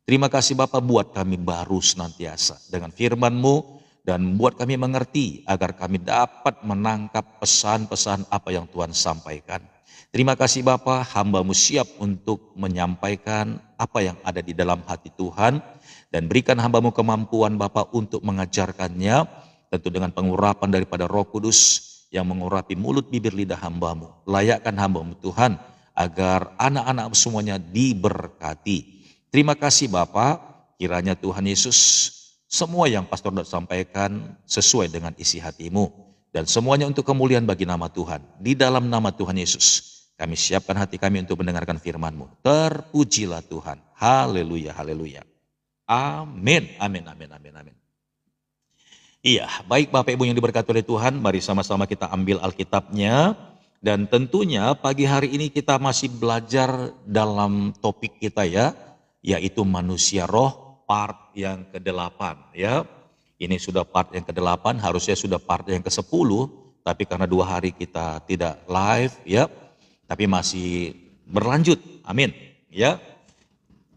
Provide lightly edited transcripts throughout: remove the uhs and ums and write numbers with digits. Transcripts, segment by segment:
Terima kasih Bapa, buat kami baru senantiasa dengan firman-Mu dan buat kami mengerti agar kami dapat menangkap pesan-pesan apa yang Tuhan sampaikan. Terima kasih Bapa, hamba-Mu siap untuk menyampaikan apa yang ada di dalam hati Tuhan dan berikan hamba-Mu kemampuan Bapa untuk mengajarkannya tentu dengan pengurapan daripada Roh Kudus yang mengurapi mulut bibir lidah hamba-Mu. Layakkan hamba-Mu Tuhan agar anak-anak semuanya diberkati. Terima kasih Bapak, kiranya Tuhan Yesus semua yang Pastor sudah sampaikan sesuai dengan isi hati-Mu. Dan semuanya untuk kemuliaan bagi nama Tuhan. Di dalam nama Tuhan Yesus, kami siapkan hati kami untuk mendengarkan firman-Mu. Terpujilah Tuhan. Haleluya, haleluya. Amin, amin, amin, amin, amin. Iya, baik Bapak Ibu yang diberkati oleh Tuhan, mari sama-sama kita ambil Alkitabnya. Dan tentunya pagi hari ini kita masih belajar dalam topik kita ya, yaitu manusia roh part yang ke-8 ya. Ini sudah part yang ke-8, harusnya sudah part yang ke-10, tapi karena 2 hari kita tidak live ya, tapi masih berlanjut. Amin ya.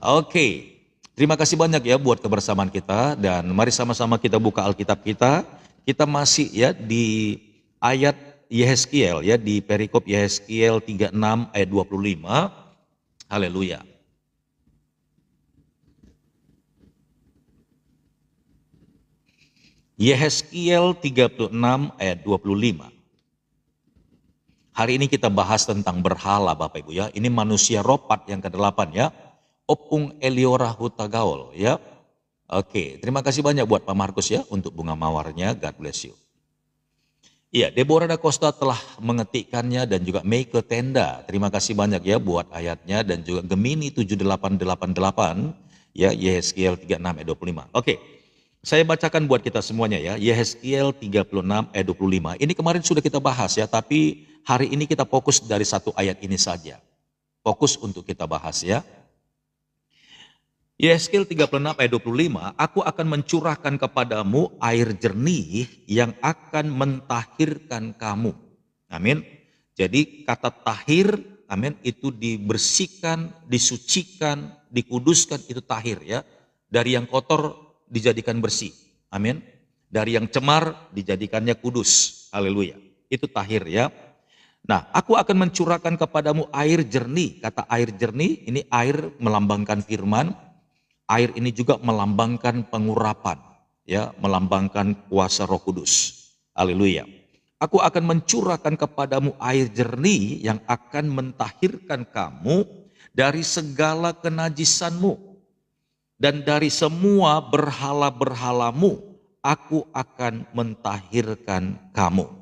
Oke. Terima kasih banyak ya buat kebersamaan kita dan mari sama-sama kita buka Alkitab kita. Kita masih ya di ayat Yehezkiel ya, di perikop Yehezkiel 36 ayat 25. Haleluya. Yehezkiel 36 ayat 25. Hari ini kita bahas tentang berhala Bapak Ibu ya. Ini manusia ropat yang ke-8 ya. Opung Eliora Hutagaol ya. Oke, terima kasih banyak buat Pak Markus ya untuk bunga mawarnya. God bless you. Iya, Deborah da Costa telah mengetikkannya dan juga Meike Tenda. Terima kasih banyak ya buat ayatnya dan juga Gemini 7888 ya, Yehezkiel 36 ayat 25. Oke. Saya bacakan buat kita semuanya ya, Yehezkiel 36 ayat 25. Ini kemarin sudah kita bahas ya, tapi hari ini kita fokus dari satu ayat ini saja. Fokus untuk kita bahas ya. Yehezkiel 36 ayat 25, aku akan mencurahkan kepadamu air jernih yang akan mentahirkan kamu. Amin. Jadi kata tahir, amin, itu dibersihkan, disucikan, dikuduskan, itu tahir ya. Dari yang kotor dijadikan bersih. Amin. Dari yang cemar dijadikannya kudus. Haleluya. Itu tahir ya. Nah, aku akan mencurahkan kepadamu air jernih. Kata air jernih, ini air melambangkan firman. Air ini juga melambangkan pengurapan, ya, melambangkan kuasa Roh Kudus. Haleluya. Aku akan mencurahkan kepadamu air jernih yang akan mentahirkan kamu dari segala kenajisanmu. Dan dari semua berhala-berhalamu, aku akan mentahirkan kamu.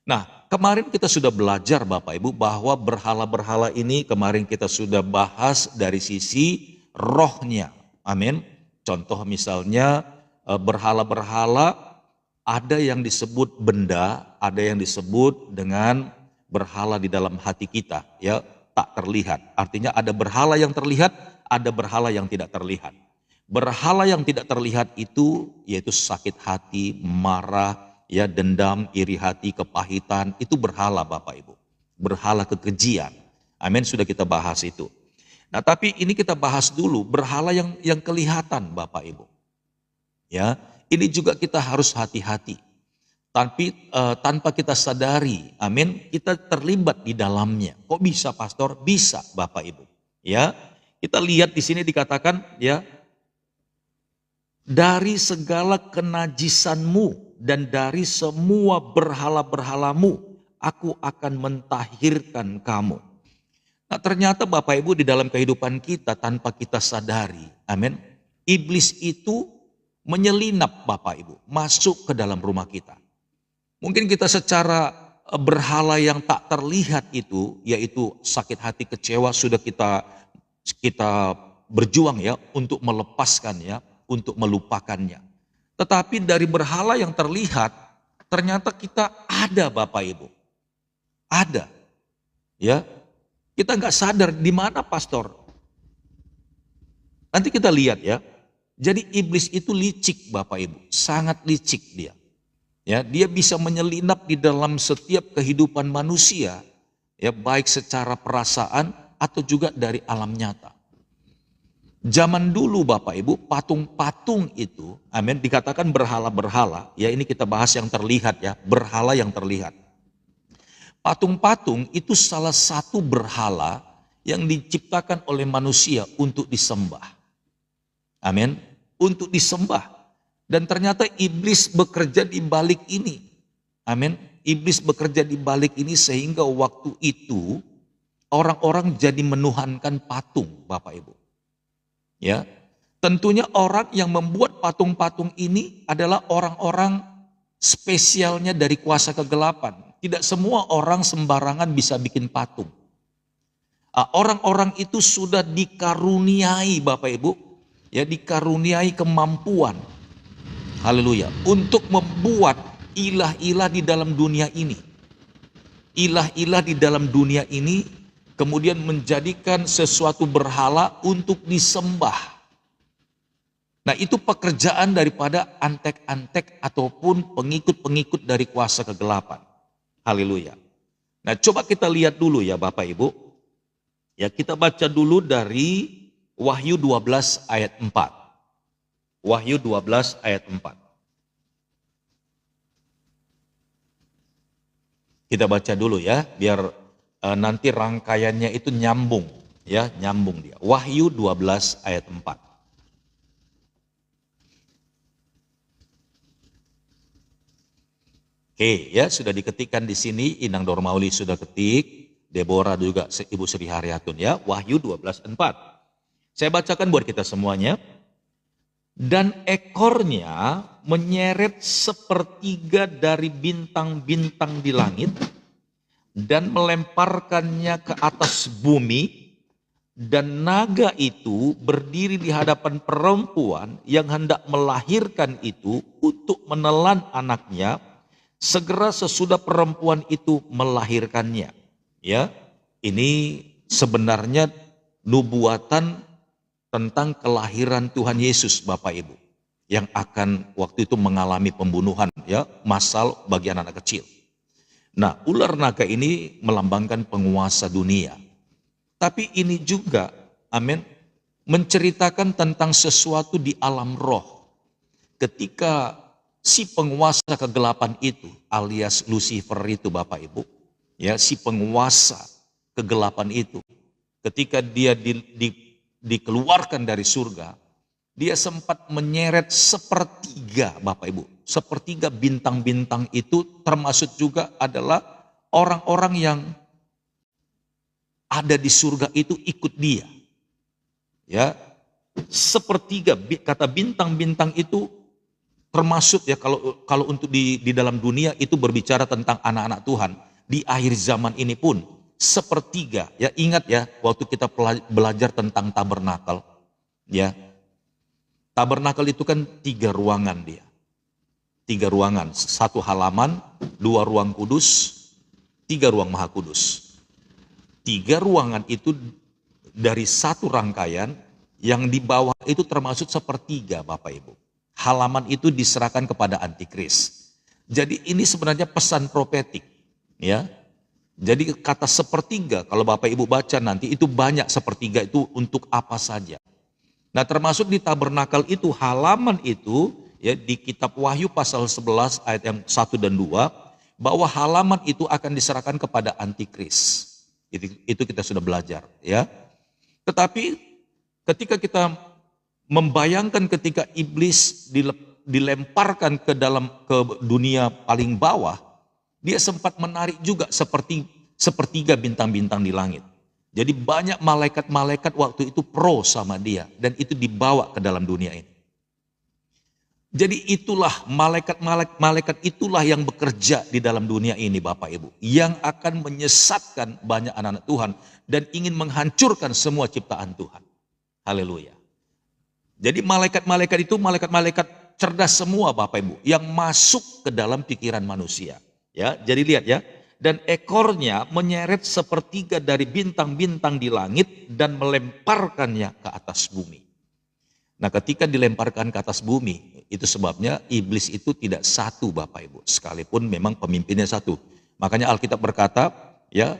Nah, kemarin kita sudah belajar Bapak Ibu bahwa berhala-berhala ini kemarin kita sudah bahas dari sisi rohnya. Amin. Contoh misalnya berhala-berhala ada yang disebut benda, ada yang disebut dengan berhala di dalam hati kita, ya, tak terlihat. Artinya ada berhala yang terlihat, ada berhala yang tidak terlihat. Berhala yang tidak terlihat itu yaitu sakit hati, marah, ya, dendam, iri hati, kepahitan, itu berhala Bapak Ibu. Berhala kekejian. Amin, sudah kita bahas itu. Nah, tapi ini kita bahas dulu berhala yang kelihatan Bapak Ibu. Ya, ini juga kita harus hati-hati. Tapi tanpa kita sadari, amin, kita terlibat di dalamnya. Kok bisa pastor? Bisa Bapak Ibu. Ya, kita lihat di sini dikatakan ya, dari segala kenajisanmu dan dari semua berhala-berhalamu, aku akan mentahirkan kamu. Nah, ternyata Bapak Ibu di dalam kehidupan kita tanpa kita sadari, amin, iblis itu menyelinap Bapak Ibu, masuk ke dalam rumah kita. Mungkin kita secara berhala yang tak terlihat itu, yaitu sakit hati, kecewa, sudah kita berjuang ya untuk melepaskannya, untuk melupakannya. Tetapi dari berhala yang terlihat, ternyata kita ada Bapak Ibu. Ada. Ya. Kita nggak sadar di mana pastor. Nanti kita lihat ya. Jadi iblis itu licik Bapak Ibu, sangat licik dia. Ya, dia bisa menyelinap di dalam setiap kehidupan manusia, ya, baik secara perasaan atau juga dari alam nyata. Zaman dulu Bapak Ibu, patung-patung itu, amin, dikatakan berhala-berhala. Ya, ini kita bahas yang terlihat ya, berhala yang terlihat. Patung-patung itu salah satu berhala yang diciptakan oleh manusia untuk disembah. Amin, untuk disembah. Dan ternyata iblis bekerja di balik ini. Amin. Iblis bekerja di balik ini sehingga waktu itu orang-orang jadi menuhankan patung, Bapak Ibu. Ya. Tentunya orang yang membuat patung-patung ini adalah orang-orang spesialnya dari kuasa kegelapan. Tidak semua orang sembarangan bisa bikin patung. Orang-orang itu sudah dikaruniai Bapak Ibu, ya, dikaruniai kemampuan. Haleluya. Untuk membuat ilah-ilah di dalam dunia ini. Ilah-ilah di dalam dunia ini kemudian menjadikan sesuatu berhala untuk disembah. Nah, itu pekerjaan daripada antek-antek ataupun pengikut-pengikut dari kuasa kegelapan. Haleluya. Nah, coba kita lihat dulu ya Bapak Ibu. Ya, kita baca dulu dari Wahyu 12 ayat 4. Wahyu 12 ayat 4. Kita baca dulu ya, biar nanti rangkaiannya itu nyambung. Ya, nyambung dia. Wahyu 12 ayat 4. Oke, ya sudah diketikkan di sini, Inang Dormauli sudah ketik, Deborah juga Ibu Sri Haryatun ya, Wahyu 12 4. Saya bacakan buat kita semuanya. Dan ekornya menyeret sepertiga dari bintang-bintang di langit dan melemparkannya ke atas bumi, dan naga itu berdiri di hadapan perempuan yang hendak melahirkan itu untuk menelan anaknya segera sesudah perempuan itu melahirkannya. Ya, ini sebenarnya nubuatan tentang kelahiran Tuhan Yesus Bapak Ibu, yang akan waktu itu mengalami pembunuhan ya, massal bagi anak-anak kecil. Nah, ular naga ini melambangkan penguasa dunia. Tapi ini juga, amin, menceritakan tentang sesuatu di alam roh. Ketika si penguasa kegelapan itu, alias Lucifer itu Bapak Ibu, ya, si penguasa kegelapan itu, ketika dia dikeluarkan dari surga, dia sempat menyeret sepertiga Bapak Ibu. Sepertiga bintang-bintang itu termasuk juga adalah orang-orang yang ada di surga itu ikut dia. Ya, sepertiga kata bintang-bintang itu termasuk ya, kalau untuk di dalam dunia itu berbicara tentang anak-anak Tuhan. Di akhir zaman ini pun sepertiga, ya ingat ya waktu kita belajar tentang tabernakel, ya tabernakel itu kan 3 ruangan dia, 3 ruangan, 1 halaman, 2 ruang kudus, 3 ruang maha kudus. 3 ruangan itu dari 1 rangkaian, yang di bawah itu termasuk sepertiga Bapak Ibu. Halaman itu diserahkan kepada antikris. Jadi ini sebenarnya pesan profetik, ya. Jadi kata sepertiga, kalau Bapak Ibu baca nanti itu banyak sepertiga itu untuk apa saja. Nah, termasuk di tabernakel itu, halaman itu ya, di kitab Wahyu pasal 11 ayat yang 1 dan 2, bahwa halaman itu akan diserahkan kepada antikris. Itu kita sudah belajar ya. Tetapi ketika kita membayangkan ketika iblis dilemparkan ke dunia paling bawah, dia sempat menarik juga sepertiga bintang-bintang di langit. Jadi banyak malaikat-malaikat waktu itu pro sama dia, dan itu dibawa ke dalam dunia ini. Jadi itulah malaikat itulah yang bekerja di dalam dunia ini Bapak Ibu, yang akan menyesatkan banyak anak-anak Tuhan dan ingin menghancurkan semua ciptaan Tuhan. Haleluya. Jadi malaikat-malaikat itu malaikat-malaikat cerdas semua Bapak Ibu, yang masuk ke dalam pikiran manusia. Ya, jadi lihat ya, dan ekornya menyeret sepertiga dari bintang-bintang di langit dan melemparkannya ke atas bumi. Nah, ketika dilemparkan ke atas bumi, itu sebabnya iblis itu tidak satu Bapak Ibu, sekalipun memang pemimpinnya satu. Makanya Alkitab berkata, ya,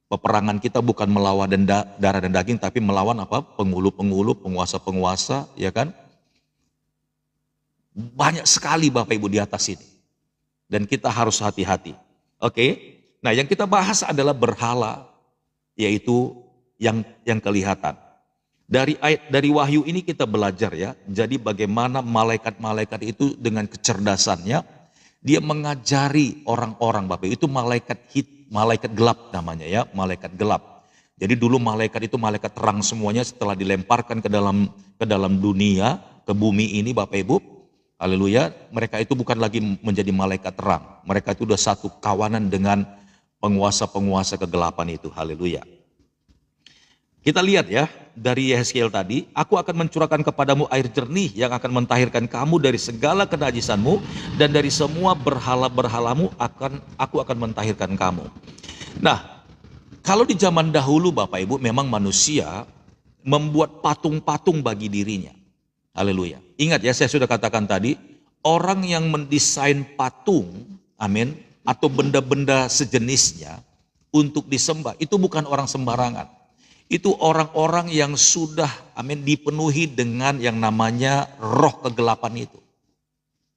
Peperangan kita bukan melawan darah dan daging, tapi melawan apa? Penghulu-penghulu, penguasa-penguasa, ya kan? Banyak sekali Bapak Ibu di atas ini. Dan kita harus hati-hati. Oke. Nah, yang kita bahas adalah berhala, yaitu yang kelihatan. Dari Wahyu ini kita belajar ya. Jadi bagaimana malaikat-malaikat itu dengan kecerdasannya dia mengajari orang-orang Bapak. Itu malaikat gelap namanya ya, malaikat gelap. Jadi dulu malaikat itu malaikat terang semuanya, setelah dilemparkan ke dalam dunia, ke bumi ini Bapak Ibu. Haleluya, mereka itu bukan lagi menjadi malaikat terang. Mereka itu sudah satu kawanan dengan penguasa-penguasa kegelapan itu. Haleluya. Kita lihat ya, dari Yehezkiel tadi, aku akan mencurahkan kepadamu air jernih yang akan mentahirkan kamu dari segala kenajisanmu, dan dari semua berhala-berhalamu aku akan mentahirkan kamu. Nah, kalau di zaman dahulu Bapak Ibu memang manusia membuat patung-patung bagi dirinya. Haleluya. Ingat ya, saya sudah katakan tadi, orang yang mendesain patung, amin, atau benda-benda sejenisnya untuk disembah, itu bukan orang sembarangan. Itu orang-orang yang sudah, amin, dipenuhi dengan yang namanya roh kegelapan itu.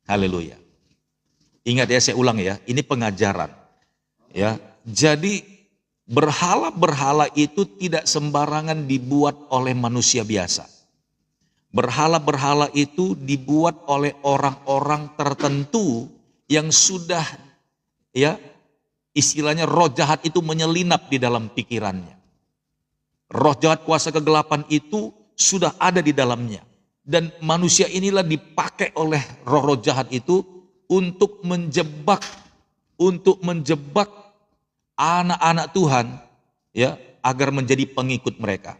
Haleluya. Ingat ya, saya ulang ya, ini pengajaran. Ya, jadi berhala-berhala itu tidak sembarangan dibuat oleh manusia biasa. Berhala-berhala itu dibuat oleh orang-orang tertentu yang sudah, ya, istilahnya roh jahat itu menyelinap di dalam pikirannya. Roh jahat kuasa kegelapan itu sudah ada di dalamnya. Dan manusia inilah dipakai oleh roh-roh jahat itu untuk menjebak anak-anak Tuhan, ya, agar menjadi pengikut mereka.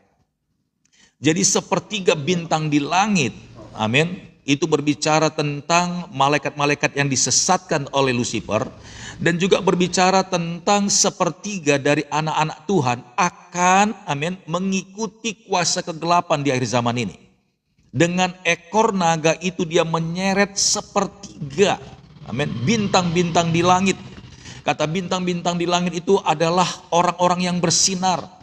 Jadi sepertiga bintang di langit, amin, itu berbicara tentang malaikat-malaikat yang disesatkan oleh Lucifer, dan juga berbicara tentang sepertiga dari anak-anak Tuhan akan, amin, mengikuti kuasa kegelapan di akhir zaman ini. Dengan ekor naga itu dia menyeret sepertiga, amin, bintang-bintang di langit. Kata bintang-bintang di langit itu adalah orang-orang yang bersinar.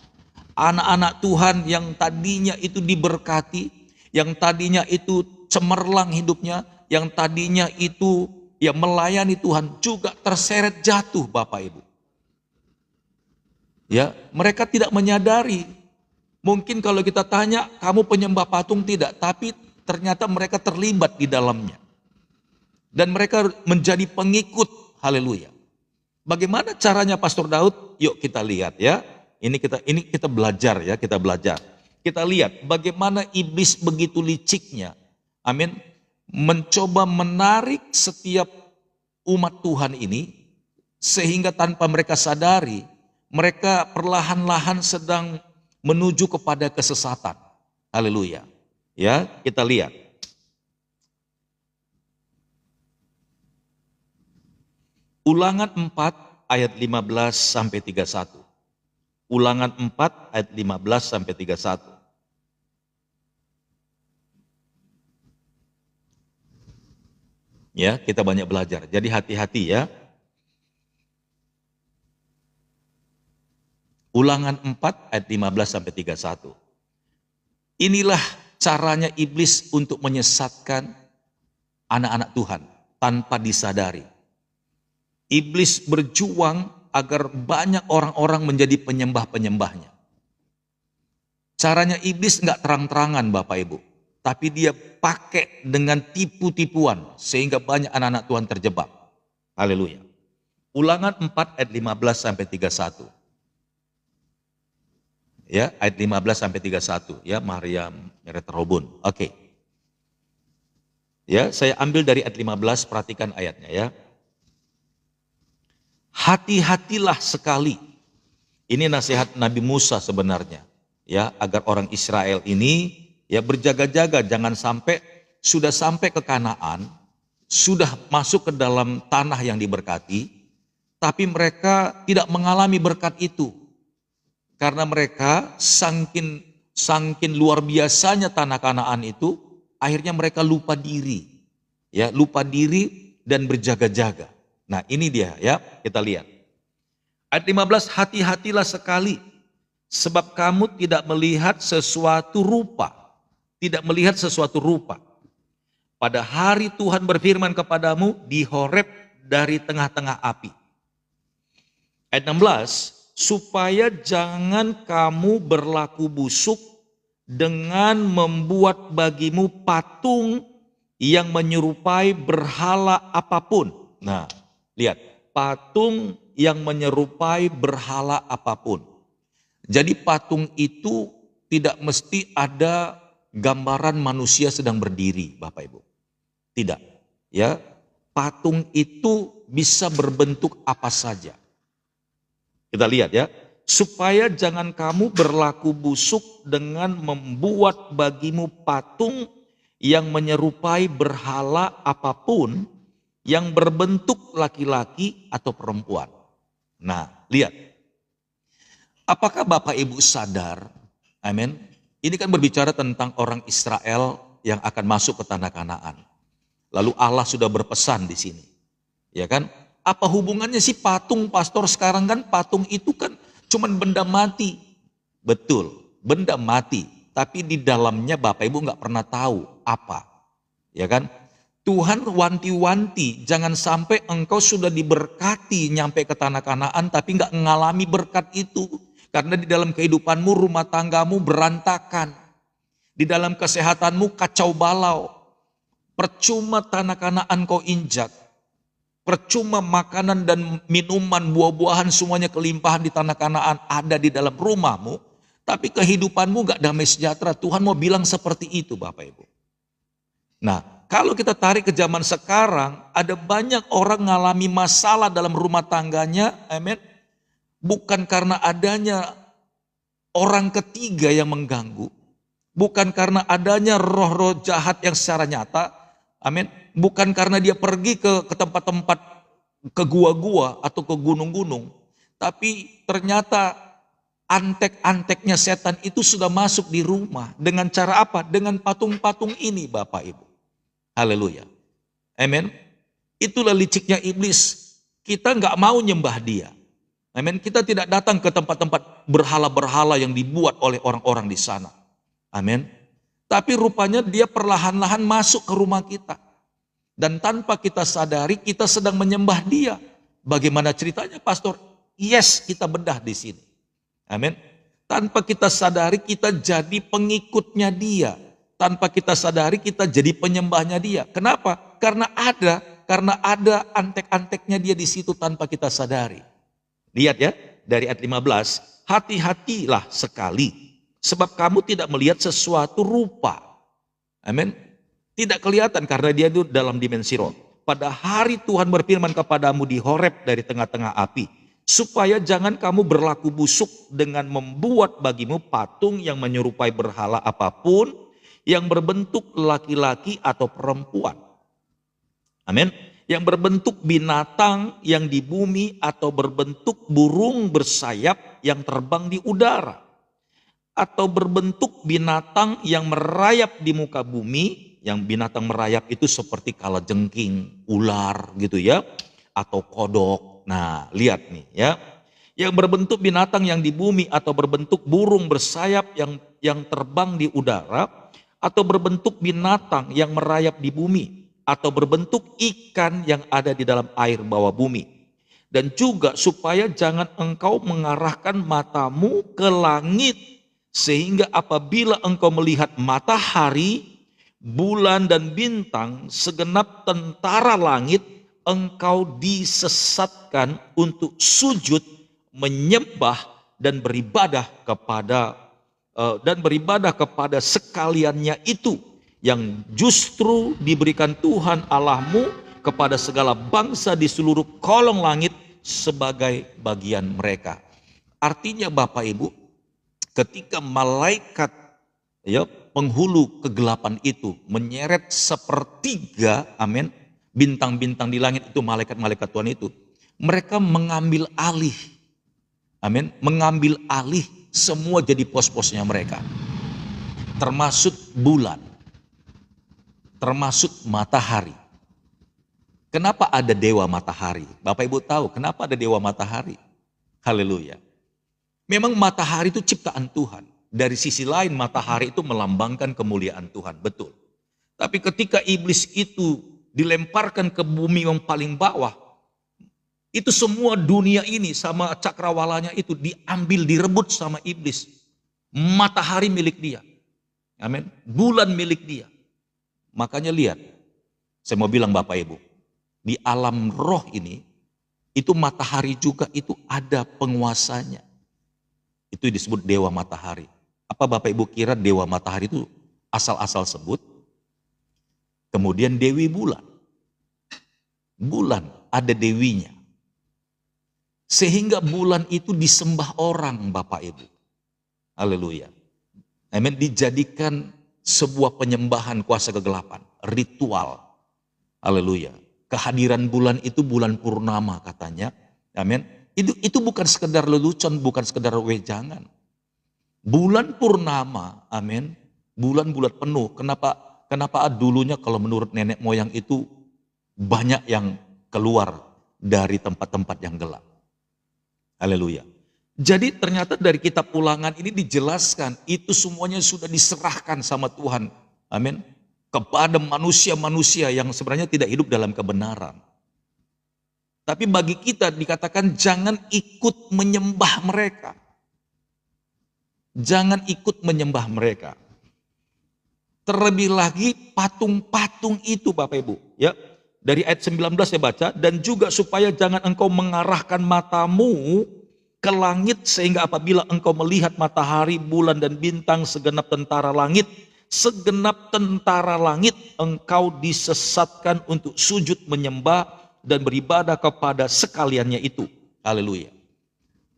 Anak-anak Tuhan yang tadinya itu diberkati, yang tadinya itu cemerlang hidupnya, yang tadinya itu ya melayani Tuhan, juga terseret jatuh Bapak Ibu. Ya, mereka tidak menyadari. Mungkin kalau kita tanya, kamu penyembah patung? Tidak, tapi ternyata mereka terlibat di dalamnya. Dan mereka menjadi pengikut. Haleluya. Bagaimana caranya Pastor Daud? Yuk kita lihat ya. Ini kita belajar ya, kita belajar. Kita lihat bagaimana iblis begitu liciknya, amin, mencoba menarik setiap umat Tuhan ini, sehingga tanpa mereka sadari, mereka perlahan-lahan sedang menuju kepada kesesatan. Haleluya. Ya, kita lihat. Ulangan 4 ayat 15 sampai 31. Ulangan 4 ayat 15 sampai 31. Ya, kita banyak belajar. Jadi hati-hati ya. Ulangan 4 ayat 15 sampai 31. Inilah caranya iblis untuk menyesatkan anak-anak Tuhan tanpa disadari. Iblis berjuang agar banyak orang-orang menjadi penyembah-penyembahnya. Caranya iblis enggak terang-terangan Bapak Ibu, tapi dia pakai dengan tipu-tipuan sehingga banyak anak-anak Tuhan terjebak. Haleluya. Ulangan 4 ayat 15 sampai 31. Ya, ayat 15 sampai 31 ya, Maria Meretrobun. Oke. Ya, saya ambil dari ayat 15, perhatikan ayatnya ya. Hati-hatilah sekali. Ini nasihat Nabi Musa sebenarnya, ya, agar orang Israel ini ya berjaga-jaga, jangan sampai sudah sampai ke Kanaan, sudah masuk ke dalam tanah yang diberkati, tapi mereka tidak mengalami berkat itu. Karena mereka sangkin luar biasanya tanah Kanaan itu, akhirnya mereka lupa diri. Ya, lupa diri dan berjaga-jaga. Nah, ini dia ya, kita lihat. Ayat 15, hati-hatilah sekali, sebab kamu tidak melihat sesuatu rupa. Tidak melihat sesuatu rupa. Pada hari Tuhan berfirman kepadamu di Horeb dari tengah-tengah api. Ayat 16, supaya jangan kamu berlaku busuk dengan membuat bagimu patung yang menyerupai berhala apapun. Nah, lihat, patung yang menyerupai berhala apapun. Jadi patung itu tidak mesti ada gambaran manusia sedang berdiri, Bapak Ibu. Tidak, ya. Patung itu bisa berbentuk apa saja. Kita lihat ya, supaya jangan kamu berlaku busuk dengan membuat bagimu patung yang menyerupai berhala apapun yang berbentuk laki-laki atau perempuan. Nah, lihat. Apakah Bapak Ibu sadar? Amin. Ini kan berbicara tentang orang Israel yang akan masuk ke tanah Kanaan. Lalu Allah sudah berpesan di sini. Ya kan? Apa hubungannya sih patung, pastor? Sekarang kan patung itu kan cuman benda mati. Betul, benda mati. Tapi di dalamnya Bapak Ibu nggak pernah tahu apa. Ya kan? Tuhan wanti-wanti, jangan sampai engkau sudah diberkati nyampe ke tanah Kanaan tapi nggak mengalami berkat itu. Karena di dalam kehidupanmu, rumah tanggamu berantakan. Di dalam kesehatanmu kacau balau. Percuma tanah Kanaan kau injak. Percuma makanan dan minuman, buah-buahan semuanya kelimpahan di tanah Kanaan ada di dalam rumahmu. Tapi kehidupanmu gak damai sejahtera. Tuhan mau bilang seperti itu Bapak Ibu. Nah, kalau kita tarik ke zaman sekarang, ada banyak orang mengalami masalah dalam rumah tangganya, amin. Bukan karena adanya orang ketiga yang mengganggu. Bukan karena adanya roh-roh jahat yang secara nyata, amin. Bukan karena dia pergi ke tempat-tempat, ke gua-gua atau ke gunung-gunung. Tapi ternyata antek-anteknya setan itu sudah masuk di rumah. Dengan cara apa? Dengan patung-patung ini Bapak Ibu. Haleluya. Amin. Itulah liciknya iblis. Kita nggak mau nyembah dia. Amin. Kita tidak datang ke tempat-tempat berhala-berhala yang dibuat oleh orang-orang di sana. Amin. Tapi rupanya dia perlahan-lahan masuk ke rumah kita. Dan tanpa kita sadari kita sedang menyembah dia. Bagaimana ceritanya pastor? Yes, kita bedah di sini. Amin. Tanpa kita sadari kita jadi pengikutnya dia. Tanpa kita sadari kita jadi penyembahnya dia. Kenapa? Karena ada antek-anteknya dia di situ tanpa kita sadari. Lihat ya, dari ayat 15, hati-hatilah sekali, sebab kamu tidak melihat sesuatu rupa. Amin. Tidak kelihatan karena dia itu dalam dimensi roh. Pada hari Tuhan berfirman kepadamu di Horeb dari tengah-tengah api, supaya jangan kamu berlaku busuk dengan membuat bagimu patung yang menyerupai berhala apapun, yang berbentuk laki-laki atau perempuan. Amin. Yang berbentuk binatang yang di bumi atau berbentuk burung bersayap yang terbang di udara. Atau berbentuk binatang yang merayap di muka bumi. Yang binatang merayap itu seperti kalajengking, ular gitu ya. Atau kodok. Nah lihat nih ya. Yang berbentuk binatang yang di bumi atau berbentuk burung bersayap yang terbang di udara. Atau berbentuk binatang yang merayap di bumi. Atau berbentuk ikan yang ada di dalam air bawah bumi. Dan juga supaya jangan engkau mengarahkan matamu ke langit. Sehingga apabila engkau melihat matahari, bulan dan bintang, segenap tentara langit, engkau disesatkan untuk sujud, menyembah dan beribadah kepada sekaliannya itu. Yang justru diberikan Tuhan Allahmu kepada segala bangsa di seluruh kolong langit sebagai bagian mereka. Artinya Bapak Ibu, ketika malaikat ya penghulu kegelapan itu menyeret sepertiga, amin, bintang-bintang di langit itu, malaikat-malaikat Tuhan itu, mereka mengambil alih, amin, mengambil alih semua jadi pos-posnya mereka, termasuk bulan, termasuk matahari. Kenapa ada dewa matahari? Bapak Ibu tahu kenapa ada dewa matahari? Haleluya. Memang matahari itu ciptaan Tuhan. Dari sisi lain matahari itu melambangkan kemuliaan Tuhan, betul. Tapi ketika iblis itu dilemparkan ke bumi yang paling bawah, itu semua dunia ini sama cakrawalanya itu diambil, direbut sama iblis. Matahari milik dia. Amin. Bulan milik dia. Makanya lihat, saya mau bilang Bapak Ibu, di alam roh ini, itu matahari juga itu ada penguasanya. Itu disebut dewa matahari. Apa Bapak Ibu kira dewa matahari itu asal-asal sebut? Kemudian dewi bulan. Bulan ada dewinya. Sehingga bulan itu disembah orang Bapak Ibu. Haleluya. Amin. Dijadikan sebuah penyembahan kuasa kegelapan. Ritual. Haleluya. Kehadiran bulan itu bulan purnama katanya. Amin. Itu bukan sekedar lelucon, bukan sekedar wejangan. Bulan purnama, amin. Bulan-bulan penuh. Kenapa dulunya kalau menurut nenek moyang itu banyak yang keluar dari tempat-tempat yang gelap. Haleluya. Jadi ternyata dari kitab Ulangan ini dijelaskan itu semuanya sudah diserahkan sama Tuhan. Amin. Kepada manusia-manusia yang sebenarnya tidak hidup dalam kebenaran. Tapi bagi kita dikatakan jangan ikut menyembah mereka. Jangan ikut menyembah mereka. Terlebih lagi patung-patung itu Bapak Ibu. Ya, dari ayat 19 saya baca. Dan juga supaya jangan engkau mengarahkan matamu ke langit. Sehingga apabila engkau melihat matahari, bulan dan bintang segenap tentara langit. Segenap tentara langit engkau disesatkan untuk sujud menyembah dan beribadah kepada sekaliannya itu. Haleluya.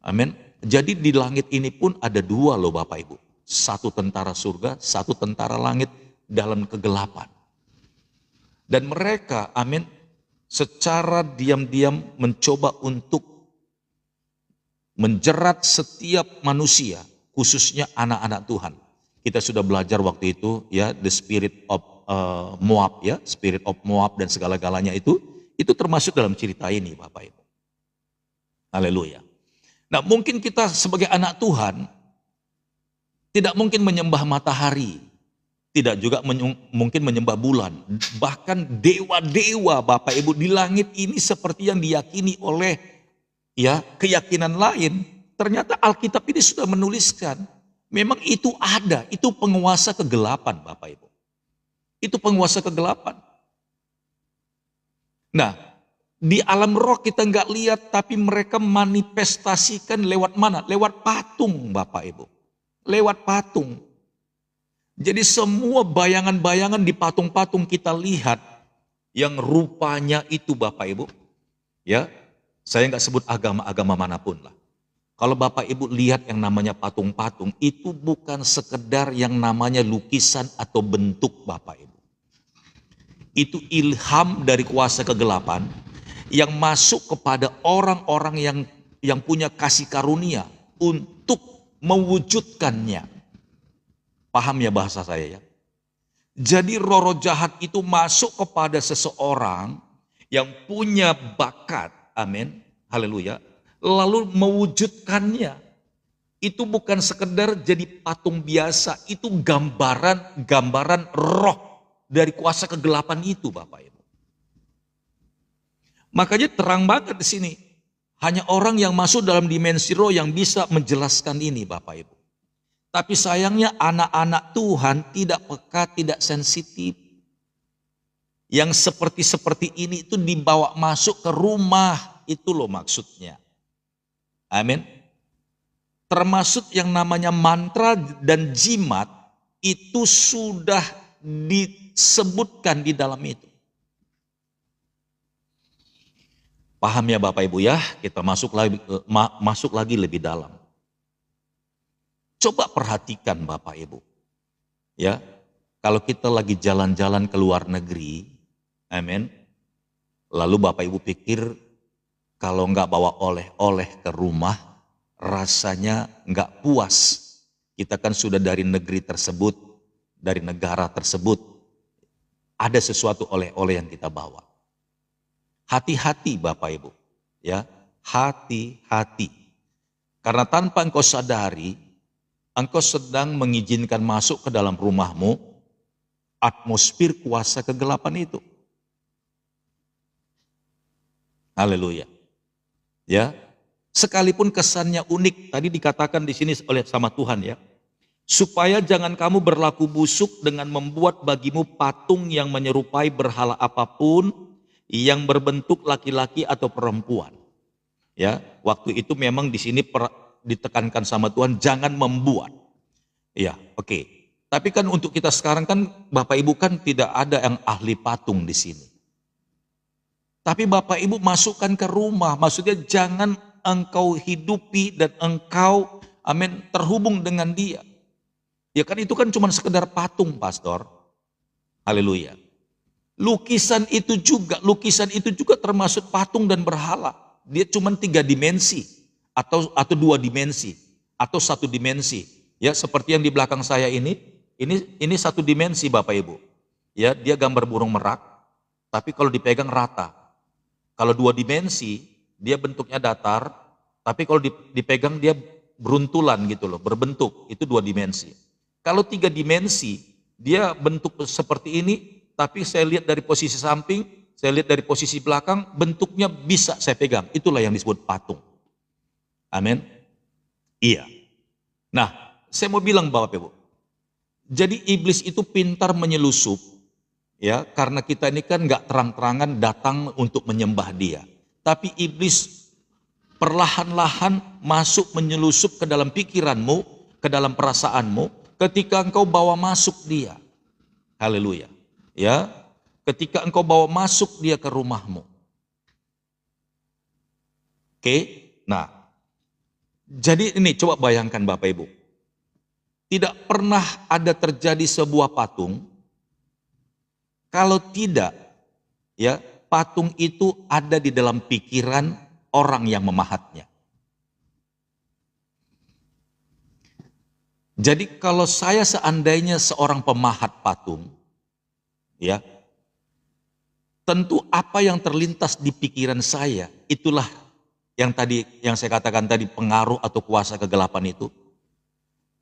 Amin. Jadi di langit ini pun ada dua loh Bapak Ibu. Satu tentara surga, satu tentara langit dalam kegelapan. Dan mereka, amin, secara diam-diam mencoba untuk menjerat setiap manusia, khususnya anak-anak Tuhan. Kita sudah belajar waktu itu ya, the spirit of Moab ya, spirit of Moab dan segala-galanya itu termasuk dalam cerita ini Bapak Ibu. Haleluya. Nah mungkin kita sebagai anak Tuhan tidak mungkin menyembah matahari, tidak juga mungkin menyembah bulan, bahkan dewa-dewa Bapak Ibu di langit ini seperti yang diyakini oleh ya keyakinan lain. Ternyata Alkitab ini sudah menuliskan memang itu ada, itu penguasa kegelapan Bapak Ibu. Itu penguasa kegelapan. Nah, di alam roh kita nggak lihat, tapi mereka manifestasikan lewat mana? Lewat patung, Bapak Ibu. Lewat patung. Jadi semua bayangan-bayangan di patung-patung kita lihat yang rupanya itu, Bapak Ibu. Ya, saya nggak sebut agama-agama manapun lah. Kalau Bapak Ibu lihat yang namanya patung-patung, itu bukan sekedar yang namanya lukisan atau bentuk, Bapak Ibu. Itu ilham dari kuasa kegelapan yang masuk kepada orang-orang yang punya kasih karunia untuk mewujudkannya. Paham ya bahasa saya ya? Jadi roh-roh jahat itu masuk kepada seseorang yang punya bakat, amin, haleluya, lalu mewujudkannya. Itu bukan sekedar jadi patung biasa, itu gambaran roh dari kuasa kegelapan itu Bapak Ibu. Makanya terang banget di sini. Hanya orang yang masuk dalam dimensi roh yang bisa menjelaskan ini Bapak Ibu. Tapi sayangnya anak-anak Tuhan tidak peka, tidak sensitif. Yang seperti ini itu dibawa masuk ke rumah, itu loh maksudnya. Amin. Termasuk yang namanya mantra dan jimat itu sudah disebutkan di dalam itu. Paham ya Bapak Ibu ya? Kita masuk lagi lebih dalam. Coba perhatikan Bapak Ibu. Ya, kalau kita lagi jalan-jalan ke luar negeri, amin. Lalu Bapak Ibu pikir kalau nggak bawa oleh-oleh ke rumah, rasanya nggak puas. Kita kan sudah dari negeri tersebut, dari negara tersebut, ada sesuatu oleh-oleh yang kita bawa. Hati-hati Bapak Ibu, ya, hati-hati. Karena tanpa engkau sadari, engkau sedang mengizinkan masuk ke dalam rumahmu atmosfer kuasa kegelapan itu. Haleluya. Ya. Sekalipun kesannya unik, tadi dikatakan di sini oleh sama Tuhan ya. Supaya jangan kamu berlaku busuk dengan membuat bagimu patung yang menyerupai berhala apapun yang berbentuk laki-laki atau perempuan. Ya, waktu itu memang di sini ditekankan sama Tuhan jangan membuat. Ya, oke. Tapi kan untuk kita sekarang kan Bapak Ibu kan tidak ada yang ahli patung di sini. Tapi Bapak Ibu masukkan ke rumah, maksudnya jangan engkau hidupi dan engkau terhubung dengan dia. Ya kan itu kan cuma sekedar patung, pastor. Haleluya. Lukisan itu juga termasuk patung dan berhala. Dia cuma 3 dimensi atau 2 dimensi atau 1 dimensi. Ya seperti yang di belakang saya ini 1 dimensi Bapak Ibu. Ya dia gambar burung merak, tapi kalau dipegang rata. Kalau 2 dimensi dia bentuknya datar, tapi kalau dipegang dia beruntulan gitu loh, berbentuk. Itu 2 dimensi. Kalau 3 dimensi, dia bentuk seperti ini, tapi saya lihat dari posisi samping, saya lihat dari posisi belakang, bentuknya bisa saya pegang. Itulah yang disebut patung. Amin. Iya. Nah, saya mau bilang Bapak Ibu, jadi iblis itu pintar menyelusup, ya, karena kita ini kan nggak terang-terangan datang untuk menyembah dia. Tapi iblis perlahan-lahan masuk menyelusup ke dalam pikiranmu, ke dalam perasaanmu, ketika engkau bawa masuk dia. Haleluya. Ya, ketika engkau bawa masuk dia ke rumahmu. Oke, nah, jadi ini coba bayangkan Bapak Ibu. Tidak pernah ada terjadi sebuah patung, kalau tidak, ya, patung itu ada di dalam pikiran orang yang memahatnya. Jadi kalau saya seandainya seorang pemahat patung, ya, tentu apa yang terlintas di pikiran saya, itulah yang saya katakan tadi pengaruh atau kuasa kegelapan itu.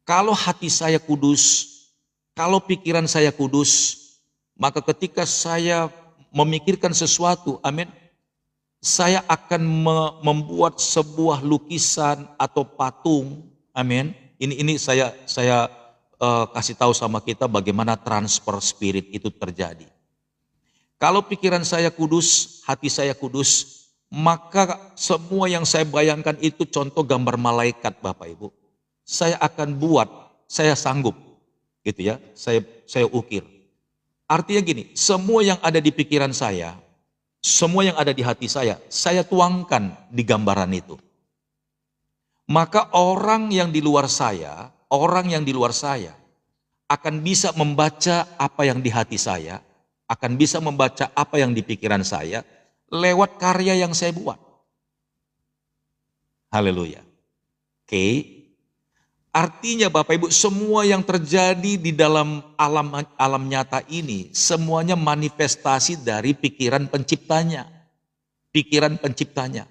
Kalau hati saya kudus, kalau pikiran saya kudus, maka ketika saya memikirkan sesuatu, amin, saya akan membuat sebuah lukisan atau patung, amin. Ini saya kasih tahu sama kita bagaimana transfer spirit itu terjadi. Kalau pikiran saya kudus, hati saya kudus, maka semua yang saya bayangkan itu contoh gambar malaikat Bapak Ibu. Saya akan buat, saya sanggup, gitu ya, saya ukir. Artinya gini, semua yang ada di pikiran saya, semua yang ada di hati saya tuangkan di gambaran itu. Maka orang yang di luar saya akan bisa membaca apa yang di hati saya, akan bisa membaca apa yang di pikiran saya lewat karya yang saya buat. Haleluya. Oke. Artinya Bapak Ibu, semua yang terjadi di dalam alam nyata ini, semuanya manifestasi dari pikiran penciptanya. Pikiran penciptanya.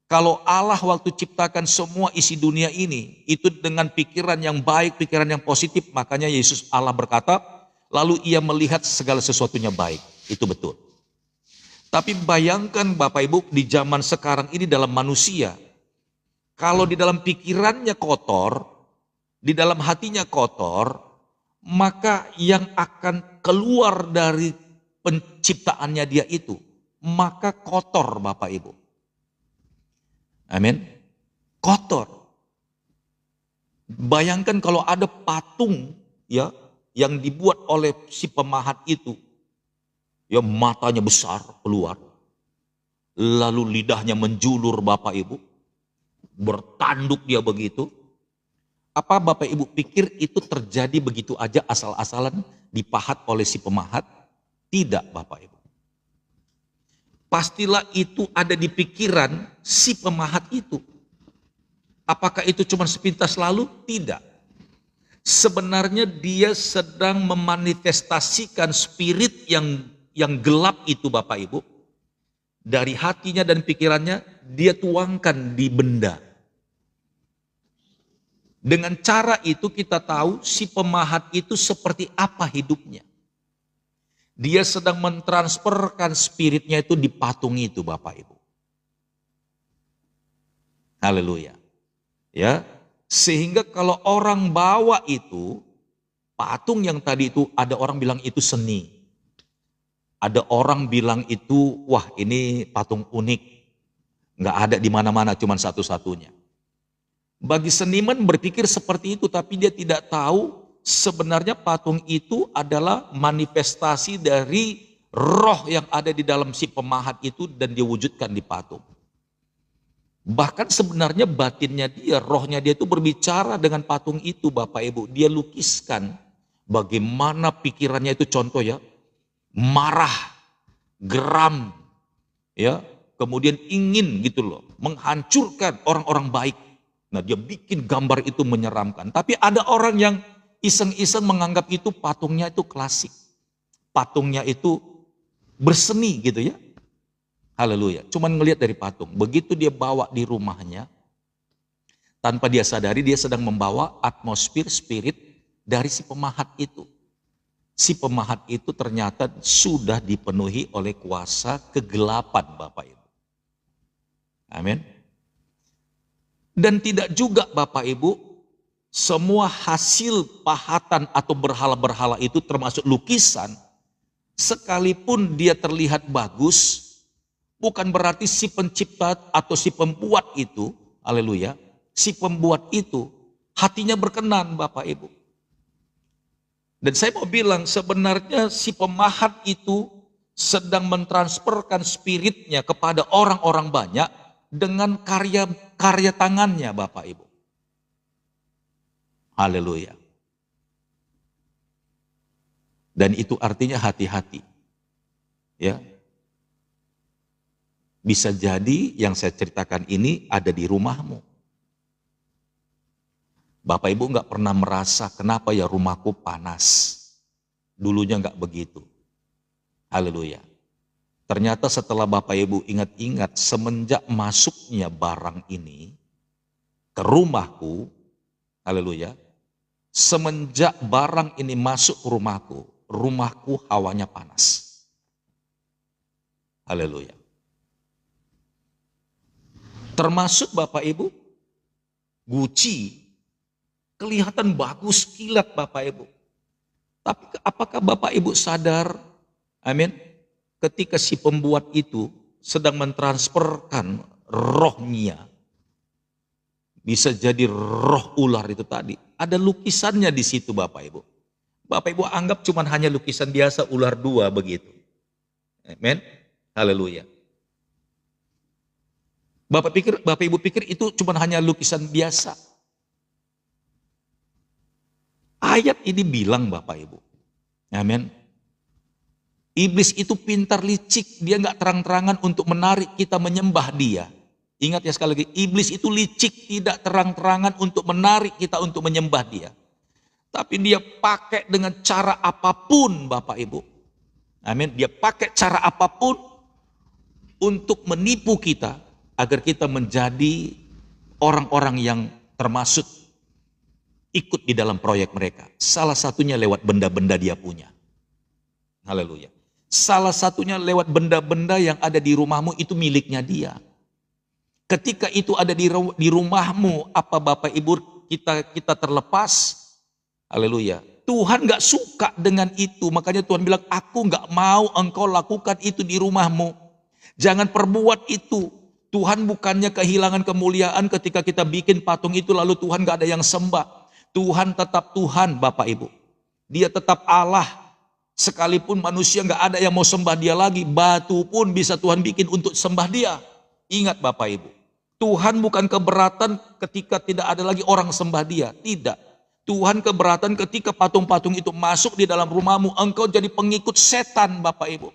Kalau Allah waktu ciptakan semua isi dunia ini, itu dengan pikiran yang baik, pikiran yang positif, makanya Yesus Allah berkata, lalu ia melihat segala sesuatunya baik. Itu betul. Tapi bayangkan Bapak Ibu, di zaman sekarang ini dalam manusia, kalau di dalam pikirannya kotor, di dalam hatinya kotor, maka yang akan keluar dari penciptaannya dia itu, maka kotor Bapak Ibu. Amin. Kotor. Bayangkan kalau ada patung ya yang dibuat oleh si pemahat itu, ya matanya besar keluar, lalu lidahnya menjulur Bapak Ibu, bertanduk dia begitu. Apa Bapak Ibu pikir itu terjadi begitu aja asal-asalan dipahat oleh si pemahat? Tidak Bapak Ibu. Pastilah itu ada di pikiran si pemahat itu. Apakah itu cuma sepintas lalu? Tidak. Sebenarnya dia sedang memanifestasikan spirit yang gelap itu Bapak Ibu. Dari hatinya dan pikirannya dia tuangkan di benda. Dengan cara itu kita tahu si pemahat itu seperti apa hidupnya. Dia sedang mentransferkan spiritnya itu di patung itu, Bapak Ibu. Haleluya. Ya, sehingga kalau orang bawa itu, patung yang tadi itu ada orang bilang itu seni. Ada orang bilang itu, wah ini patung unik. Nggak ada di mana-mana, cuma satu-satunya. Bagi seniman berpikir seperti itu, tapi dia tidak tahu sebenarnya patung itu adalah manifestasi dari roh yang ada di dalam si pemahat itu dan diwujudkan di patung. Bahkan sebenarnya batinnya dia, rohnya dia itu berbicara dengan patung itu, Bapak Ibu. Dia lukiskan bagaimana pikirannya itu, contoh ya, marah, geram, ya, kemudian ingin gitu loh, menghancurkan orang-orang baik. Nah, dia bikin gambar itu menyeramkan. Tapi ada orang yang iseng-iseng menganggap itu patungnya itu klasik. Patungnya itu berseni gitu ya. Haleluya. Cuman ngelihat dari patung. Begitu dia bawa di rumahnya, tanpa dia sadari dia sedang membawa atmosfer spirit dari si pemahat itu. Si pemahat itu ternyata sudah dipenuhi oleh kuasa kegelapan, Bapak Ibu. Amin. Dan tidak juga Bapak Ibu, semua hasil pahatan atau berhala-berhala itu termasuk lukisan, sekalipun dia terlihat bagus, bukan berarti si pencipta atau si pembuat itu, haleluya, si pembuat itu hatinya berkenan, Bapak Ibu. Dan saya mau bilang sebenarnya si pemahat itu sedang mentransferkan spiritnya kepada orang-orang banyak dengan karya tangannya, Bapak Ibu. Haleluya. Dan itu artinya hati-hati. Ya. Bisa jadi yang saya ceritakan ini ada di rumahmu. Bapak Ibu nggak pernah merasa kenapa ya rumahku panas. Dulunya nggak begitu. Haleluya. Ternyata setelah Bapak Ibu ingat-ingat semenjak masuknya barang ini ke rumahku, haleluya, semenjak barang ini masuk ke rumahku, rumahku hawanya panas. Haleluya. Termasuk Bapak Ibu, Gucci, kelihatan bagus, kilat Bapak Ibu. Tapi apakah Bapak Ibu sadar, amin, ketika si pembuat itu sedang mentransferkan rohnya, bisa jadi roh ular itu tadi, ada lukisannya di situ Bapak Ibu. Bapak Ibu anggap cuma hanya lukisan biasa ular dua begitu. Amin. Haleluya. Bapak Ibu pikir itu cuma hanya lukisan biasa. Ayat ini bilang Bapak Ibu. Amin. Iblis itu pintar licik, dia nggak terang-terangan untuk menarik kita menyembah dia. Ingat ya sekali lagi, iblis itu licik, tidak terang-terangan untuk menarik kita untuk menyembah dia. Tapi dia pakai dengan cara apapun Bapak Ibu. Amin. Dia pakai cara apapun untuk menipu kita agar kita menjadi orang-orang yang termasuk ikut di dalam proyek mereka. Salah satunya lewat benda-benda dia punya. Haleluya. Salah satunya lewat benda-benda yang ada di rumahmu itu miliknya dia. Ketika itu ada di rumahmu, apa Bapak Ibu kita terlepas? Haleluya. Tuhan gak suka dengan itu. Makanya Tuhan bilang, aku gak mau engkau lakukan itu di rumahmu. Jangan perbuat itu. Tuhan bukannya kehilangan kemuliaan ketika kita bikin patung itu lalu Tuhan gak ada yang sembah. Tuhan tetap Tuhan Bapak Ibu. Dia tetap Allah. Sekalipun manusia gak ada yang mau sembah dia lagi, batu pun bisa Tuhan bikin untuk sembah dia. Ingat Bapak Ibu, Tuhan bukan keberatan ketika tidak ada lagi orang sembah dia. Tidak. Tuhan keberatan ketika patung-patung itu masuk di dalam rumahmu, engkau jadi pengikut setan Bapak Ibu.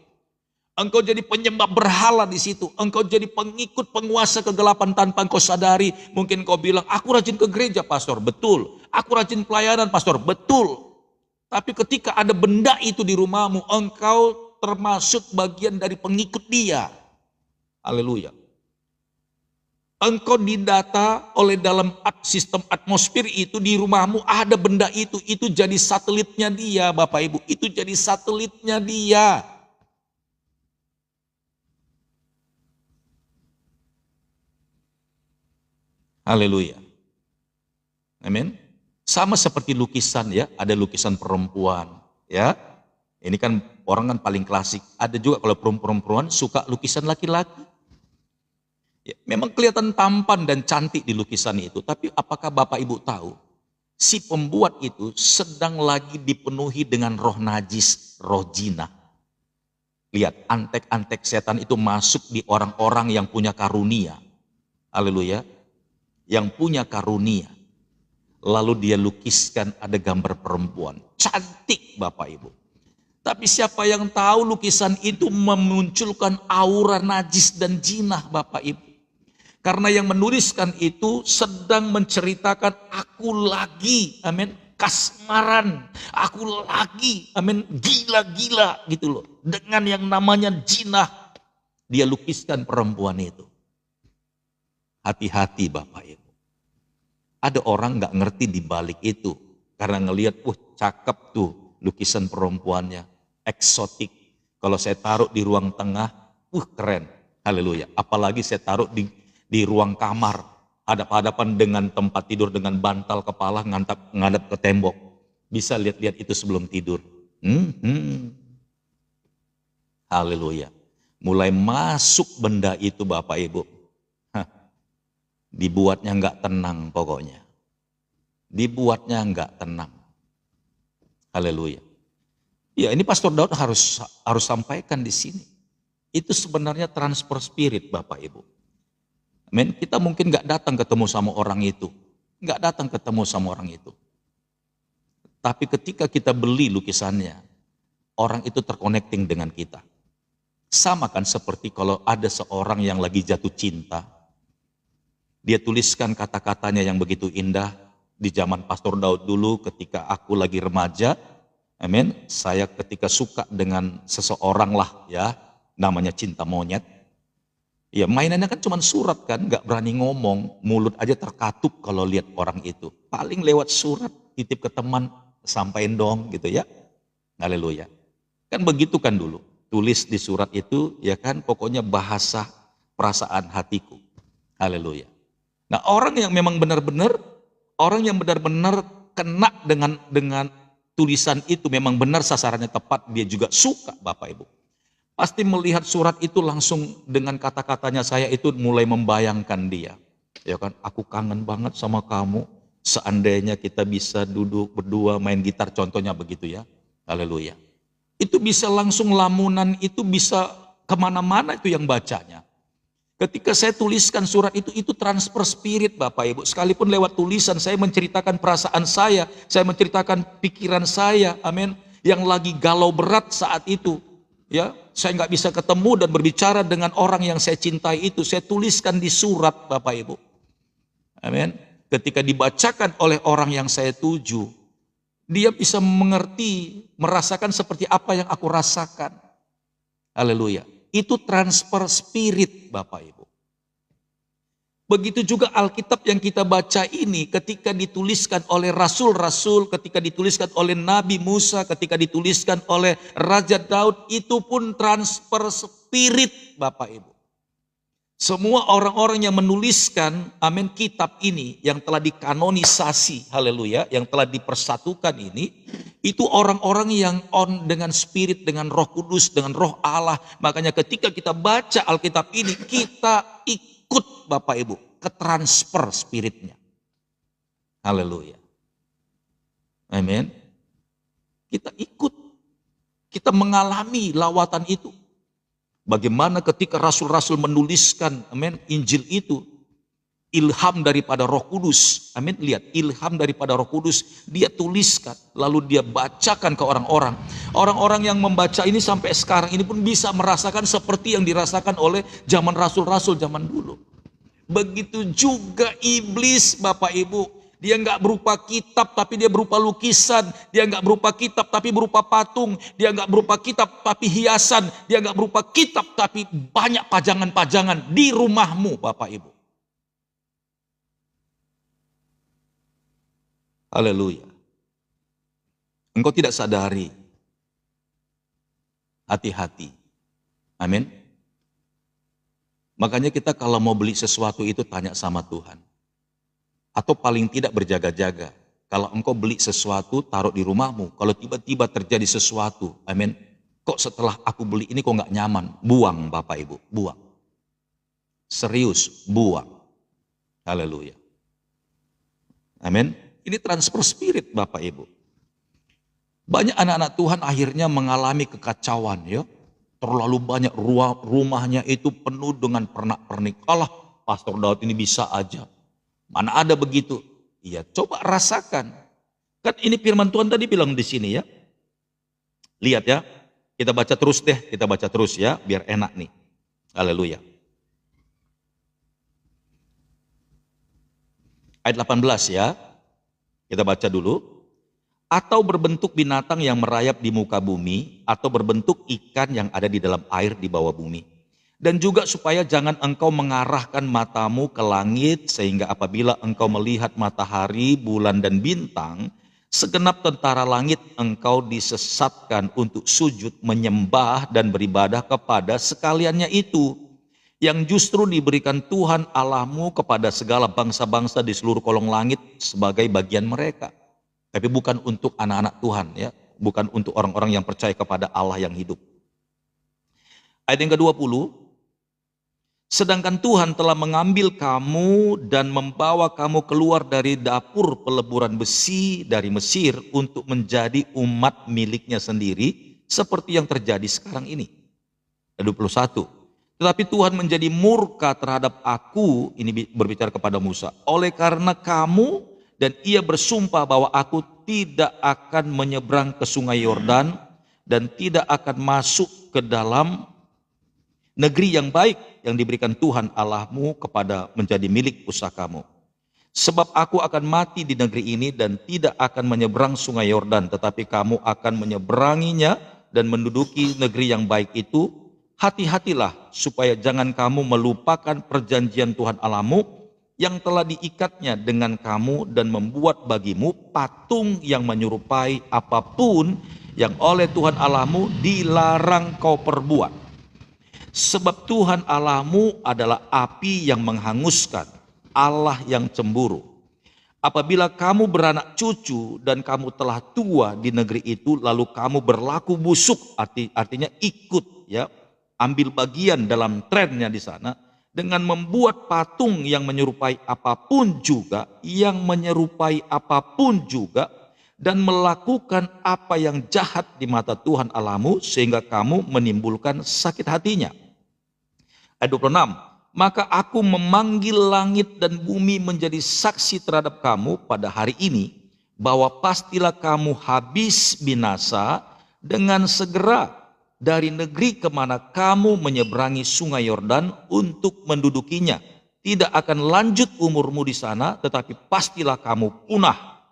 Engkau jadi penyembah berhala di situ. Engkau jadi pengikut penguasa kegelapan tanpa engkau sadari. Mungkin kau bilang, aku rajin ke gereja pastor, betul. Aku rajin pelayanan pastor, betul. Tapi ketika ada benda itu di rumahmu, engkau termasuk bagian dari pengikut dia. Haleluya. Engkau didata oleh dalam sistem atmosfer itu di rumahmu ada benda itu jadi satelitnya dia Bapak Ibu, itu jadi satelitnya dia. Haleluya. Amin. Sama seperti lukisan ya, ada lukisan perempuan ya. Ini kan orang kan paling klasik. Ada juga kalau perempuan suka lukisan laki-laki. Ya, memang kelihatan tampan dan cantik di lukisan itu, tapi apakah Bapak Ibu tahu si pembuat itu sedang lagi dipenuhi dengan roh najis, roh zina. Lihat, antek-antek setan itu masuk di orang-orang yang punya karunia. Haleluya. Yang punya karunia. Lalu dia lukiskan ada gambar perempuan. Cantik Bapak Ibu. Tapi siapa yang tahu lukisan itu memunculkan aura najis dan zina Bapak Ibu. Karena yang menuliskan itu sedang menceritakan aku lagi, amin, kasmaran. Aku lagi, amin, gila-gila gitu loh. Dengan yang namanya zina. Dia lukiskan perempuan itu. Hati-hati Bapak Ibu. Ada orang gak ngerti di balik itu. Karena ngelihat, cakep tuh lukisan perempuannya. Eksotik. Kalau saya taruh di ruang tengah, keren. Haleluya. Apalagi saya taruh di ruang kamar. Hadap-hadapan dengan tempat tidur dengan bantal kepala ngadap ke tembok. Bisa lihat-lihat itu sebelum tidur. Haleluya. Mulai masuk benda itu Bapak Ibu. Dibuatnya nggak tenang pokoknya. Dibuatnya nggak tenang. Haleluya. Ya ini Pastor Daud harus sampaikan di sini. Itu sebenarnya transfer spirit Bapak Ibu. Amin. Kita mungkin nggak datang ketemu sama orang itu. Nggak datang ketemu sama orang itu. Tapi ketika kita beli lukisannya, orang itu terconnecting dengan kita. Sama kan seperti kalau ada seorang yang lagi jatuh cinta, dia tuliskan kata-katanya yang begitu indah di zaman Pastor Daud dulu ketika aku lagi remaja. Amin. Saya ketika suka dengan seseorang lah ya, namanya cinta monyet. Ya mainannya kan cuma surat kan, nggak berani ngomong, mulut aja terkatup kalau lihat orang itu. Paling lewat surat, titip ke teman, sampaikan dong gitu ya. Haleluya. Kan begitu kan dulu, tulis di surat itu ya kan pokoknya bahasa perasaan hatiku. Haleluya. Nah orang yang memang benar-benar kena dengan tulisan itu memang benar sasarannya tepat, dia juga suka Bapak Ibu. Pasti melihat surat itu langsung dengan kata-katanya saya itu mulai membayangkan dia. Ya kan, aku kangen banget sama kamu. Seandainya kita bisa duduk berdua main gitar contohnya begitu ya. Haleluya. Itu bisa langsung lamunan itu bisa kemana-mana itu yang bacanya. Ketika saya tuliskan surat itu transfer spirit Bapak Ibu. Sekalipun lewat tulisan saya menceritakan perasaan saya menceritakan pikiran saya, amin. Yang lagi galau berat saat itu. Ya, saya nggak bisa ketemu dan berbicara dengan orang yang saya cintai itu. Saya tuliskan di surat Bapak Ibu. Amin. Ketika dibacakan oleh orang yang saya tuju, dia bisa mengerti, merasakan seperti apa yang aku rasakan. Haleluya. Itu transfer spirit Bapak Ibu. Begitu juga Alkitab yang kita baca ini ketika dituliskan oleh rasul-rasul, ketika dituliskan oleh Nabi Musa, ketika dituliskan oleh Raja Daud, itu pun transfer spirit Bapak Ibu. Semua orang-orang yang menuliskan amin kitab ini yang telah dikanonisasi, haleluya, yang telah dipersatukan ini, itu orang-orang yang on dengan spirit, dengan Roh Kudus, dengan Roh Allah. Makanya ketika kita baca Alkitab ini, kita ikut Bapak Ibu ke transfer spiritnya. Haleluya. Amin. Kita ikut, kita mengalami lawatan itu. Bagaimana ketika rasul-rasul menuliskan amin, Injil itu, ilham daripada Roh Kudus. Amin, lihat, ilham daripada Roh Kudus, dia tuliskan, lalu dia bacakan ke orang-orang. Orang-orang yang membaca ini sampai sekarang ini pun bisa merasakan seperti yang dirasakan oleh zaman rasul-rasul zaman dulu. Begitu juga iblis Bapak Ibu. Dia nggak berupa kitab tapi dia berupa lukisan. Dia nggak berupa kitab tapi berupa patung. Dia nggak berupa kitab tapi hiasan. Dia nggak berupa kitab tapi banyak pajangan-pajangan di rumahmu Bapak Ibu. Haleluya. Engkau tidak sadari. Hati-hati. Amin. Makanya kita kalau mau beli sesuatu itu tanya sama Tuhan. Atau paling tidak berjaga-jaga. Kalau engkau beli sesuatu taruh di rumahmu. Kalau tiba-tiba terjadi sesuatu. Amin. Kok setelah aku beli ini kok nggak nyaman? Buang Bapak Ibu, buang. Serius, buang. Haleluya. Amin. Ini transfer spirit Bapak Ibu. Banyak anak-anak Tuhan akhirnya mengalami kekacauan ya. Terlalu banyak rumahnya itu penuh dengan pernak-pernik. Allah, Pastor Daud ini bisa aja. Mana ada begitu? Iya, coba rasakan. Kan ini firman Tuhan tadi bilang di sini ya. Lihat ya. Kita baca terus deh, kita baca terus ya, biar enak nih. Haleluya. Ayat 18 ya. Kita baca dulu. Atau berbentuk binatang yang merayap di muka bumi, atau berbentuk ikan yang ada di dalam air di bawah bumi. Dan juga supaya jangan engkau mengarahkan matamu ke langit, sehingga apabila engkau melihat matahari, bulan dan bintang, segenap tentara langit engkau disesatkan untuk sujud, menyembah dan beribadah kepada sekaliannya itu, yang justru diberikan Tuhan Allahmu kepada segala bangsa-bangsa di seluruh kolong langit sebagai bagian mereka. Tapi bukan untuk anak-anak Tuhan ya, bukan untuk orang-orang yang percaya kepada Allah yang hidup. Ayat yang ke-20, sedangkan Tuhan telah mengambil kamu dan membawa kamu keluar dari dapur peleburan besi dari Mesir untuk menjadi umat miliknya sendiri, seperti yang terjadi sekarang ini. Ayat 21, tetapi Tuhan menjadi murka terhadap aku, ini berbicara kepada Musa, oleh karena kamu, dan ia bersumpah bahwa aku tidak akan menyeberang ke sungai Yordan dan tidak akan masuk ke dalam negeri yang baik yang diberikan Tuhan Allahmu kepada menjadi milik pusakamu. Sebab aku akan mati di negeri ini dan tidak akan menyeberang sungai Yordan, tetapi kamu akan menyeberanginya dan menduduki negeri yang baik itu. Hati-hatilah supaya jangan kamu melupakan perjanjian Tuhan Allahmu yang telah diikatnya dengan kamu dan membuat bagimu patung yang menyerupai apapun yang oleh Tuhan Allahmu dilarang kau perbuat. Sebab Tuhan Allahmu adalah api yang menghanguskan, Allah yang cemburu. Apabila kamu beranak cucu dan kamu telah tua di negeri itu, lalu kamu berlaku busuk, artinya ikut ya, ambil bagian dalam trennya di sana, dengan membuat patung yang menyerupai apapun juga, dan melakukan apa yang jahat di mata Tuhan Allahmu, sehingga kamu menimbulkan sakit hatinya. Ayat 26, maka aku memanggil langit dan bumi menjadi saksi terhadap kamu pada hari ini, bahwa pastilah kamu habis binasa dengan segera dari negeri kemana kamu menyeberangi sungai Yordan untuk mendudukinya. Tidak akan lanjut umurmu di sana, tetapi pastilah kamu punah.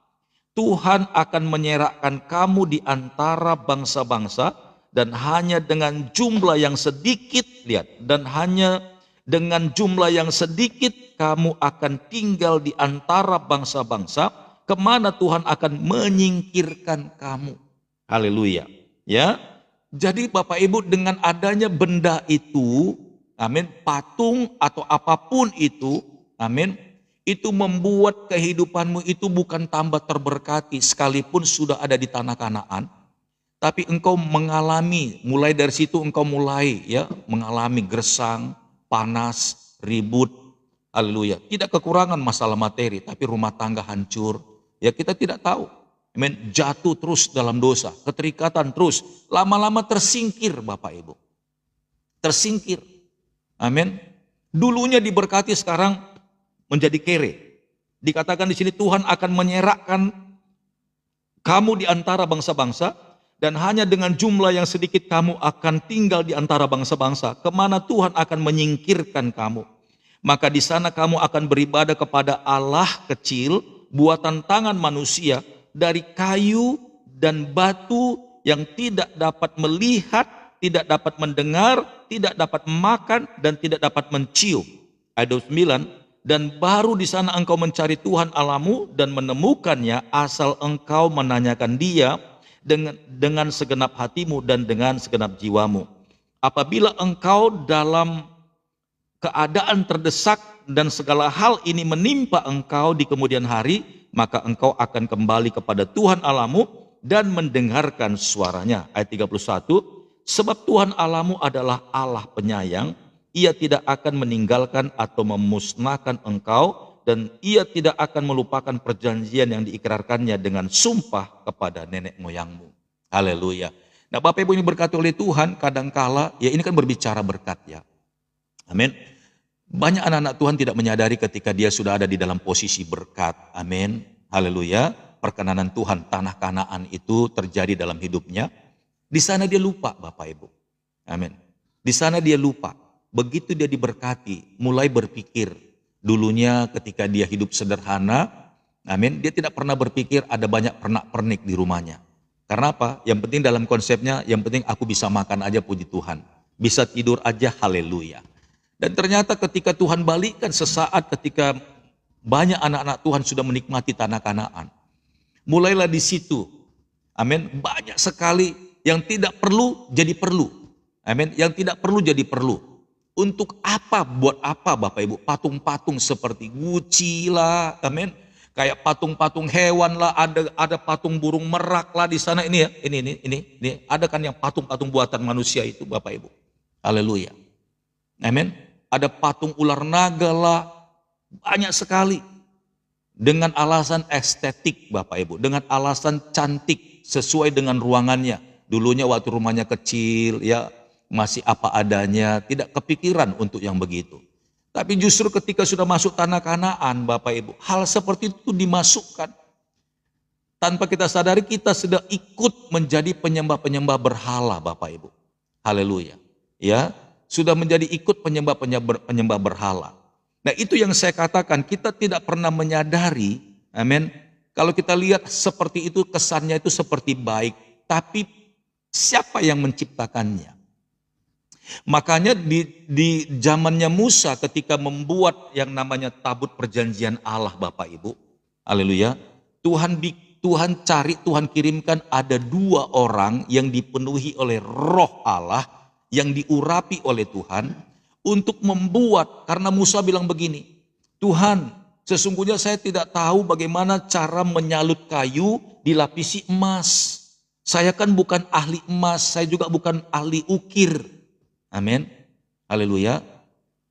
Tuhan akan menyerahkan kamu di antara bangsa-bangsa, dan hanya dengan jumlah yang sedikit, lihat, dan hanya dengan jumlah yang sedikit kamu akan tinggal di antara bangsa-bangsa, kemana Tuhan akan menyingkirkan kamu. Haleluya. Ya. Jadi Bapak Ibu, dengan adanya benda itu, amin, patung atau apapun itu, amin, itu membuat kehidupanmu itu bukan tambah terberkati sekalipun sudah ada di tanah Kanaan, tapi engkau mengalami, mulai dari situ engkau mulai ya mengalami gersang, panas, ribut, haleluya. Tidak kekurangan masalah materi, tapi rumah tangga hancur, ya kita tidak tahu. Amin, jatuh terus dalam dosa, keterikatan terus, lama-lama tersingkir Bapak Ibu. Tersingkir. Amin. Dulunya diberkati, sekarang menjadi kere. Dikatakan di sini Tuhan akan menyerahkan kamu di antara bangsa-bangsa, dan hanya dengan jumlah yang sedikit kamu akan tinggal di antara bangsa-bangsa, kemana Tuhan akan menyingkirkan kamu. Maka di sana kamu akan beribadah kepada Allah kecil, buatan tangan manusia, dari kayu dan batu, yang tidak dapat melihat, tidak dapat mendengar, tidak dapat makan, dan tidak dapat mencium. Ayat 9, dan baru di sana engkau mencari Tuhan Allahmu dan menemukannya asal engkau menanyakan Dia dengan segenap hatimu dan dengan segenap jiwamu. Apabila engkau dalam keadaan terdesak dan segala hal ini menimpa engkau di kemudian hari, maka engkau akan kembali kepada Tuhan Allahmu dan mendengarkan suaranya. Ayat 31, sebab Tuhan Allahmu adalah Allah penyayang, Ia tidak akan meninggalkan atau memusnahkan engkau, dan Ia tidak akan melupakan perjanjian yang diikrarkannya dengan sumpah kepada nenek moyangmu. Haleluya. Nah, Bapak Ibu ini berkati oleh Tuhan, kadangkala ya ini kan berbicara berkat ya. Amin. Banyak anak-anak Tuhan tidak menyadari ketika dia sudah ada di dalam posisi berkat. Amin. Haleluya. Perkenanan Tuhan, tanah Kanaan itu terjadi dalam hidupnya. Di sana dia lupa, Bapak Ibu. Amin. Di sana dia lupa. Begitu dia diberkati, mulai berpikir. Dulunya ketika dia hidup sederhana, amin, dia tidak pernah berpikir ada banyak pernak-pernik di rumahnya. Karena apa? Yang penting dalam konsepnya, yang penting aku bisa makan aja, puji Tuhan. Bisa tidur aja, haleluya. Dan ternyata ketika Tuhan balikkan sesaat ketika banyak anak-anak Tuhan sudah menikmati tanah Kanaan. Mulailah di situ, amin, banyak sekali yang tidak perlu jadi perlu. Amin, yang tidak perlu jadi perlu. Untuk apa, buat apa Bapak Ibu? Patung-patung seperti Gucci lah, amin. Kayak patung-patung hewan lah, ada patung burung merak lah di sana ini ya. Ini. Ada kan yang patung-patung buatan manusia itu Bapak Ibu. Haleluya. Amin. Ada patung ular naga lah, banyak sekali. Dengan alasan estetik Bapak Ibu, dengan alasan cantik sesuai dengan ruangannya. Dulunya waktu rumahnya kecil ya, masih apa adanya, tidak kepikiran untuk yang begitu. Tapi justru ketika sudah masuk tanah Kanaan Bapak Ibu, hal seperti itu dimasukkan. Tanpa kita sadari kita sudah ikut menjadi penyembah-penyembah berhala Bapak Ibu. Haleluya. Ya, sudah menjadi ikut penyembah berhala. Nah, itu yang saya katakan, kita tidak pernah menyadari, amin. Kalau kita lihat seperti itu, kesannya itu seperti baik, tapi siapa yang menciptakannya? Makanya di zamannya Musa ketika membuat yang namanya tabut perjanjian Allah Bapak Ibu, haleluya, Tuhan cari, Tuhan kirimkan ada 2 orang yang dipenuhi oleh roh Allah, yang diurapi oleh Tuhan untuk membuat, karena Musa bilang begini, Tuhan sesungguhnya saya tidak tahu bagaimana cara menyalut kayu dilapisi emas. Saya kan bukan ahli emas, saya juga bukan ahli ukir. Amin. Haleluya.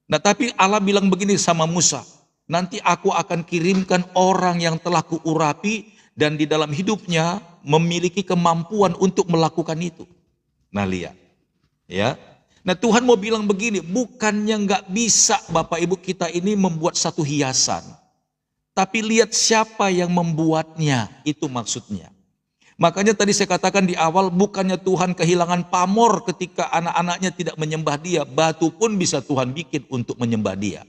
Nah, tapi Allah bilang begini sama Musa, nanti aku akan kirimkan orang yang telah kuurapi dan di dalam hidupnya memiliki kemampuan untuk melakukan itu. Nah, lihat. Ya. Nah, Tuhan mau bilang begini, bukannya nggak bisa Bapak Ibu kita ini membuat satu hiasan. Tapi lihat siapa yang membuatnya, itu maksudnya. Makanya tadi saya katakan di awal, bukannya Tuhan kehilangan pamor ketika anak-anaknya tidak menyembah Dia. Batu pun bisa Tuhan bikin untuk menyembah Dia.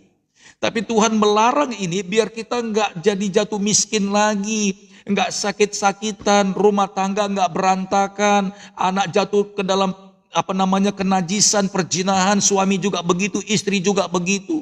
Tapi Tuhan melarang ini biar kita nggak jadi jatuh miskin lagi, nggak sakit-sakitan, rumah tangga nggak berantakan, anak jatuh ke dalam kenajisan, perzinahan, suami juga begitu, istri juga begitu.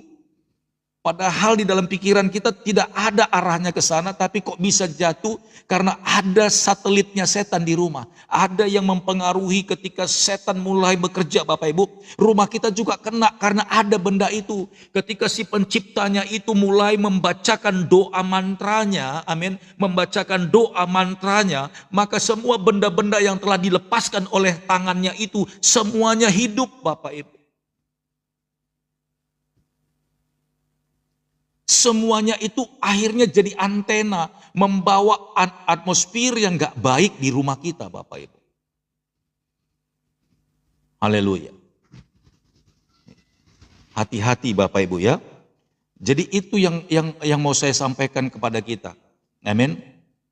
Padahal di dalam pikiran kita tidak ada arahnya ke sana, tapi kok bisa jatuh karena ada satelitnya setan di rumah. Ada yang mempengaruhi ketika setan mulai bekerja Bapak Ibu. Rumah kita juga kena karena ada benda itu. Ketika si penciptanya itu mulai membacakan doa mantranya, amin, membacakan doa mantranya, maka semua benda-benda yang telah dilepaskan oleh tangannya itu, semuanya hidup Bapak Ibu. Semuanya itu akhirnya jadi antena membawa atmosfer yang gak baik di rumah kita Bapak Ibu. Haleluya. Hati-hati Bapak Ibu ya. Jadi itu yang mau saya sampaikan kepada kita. Amin.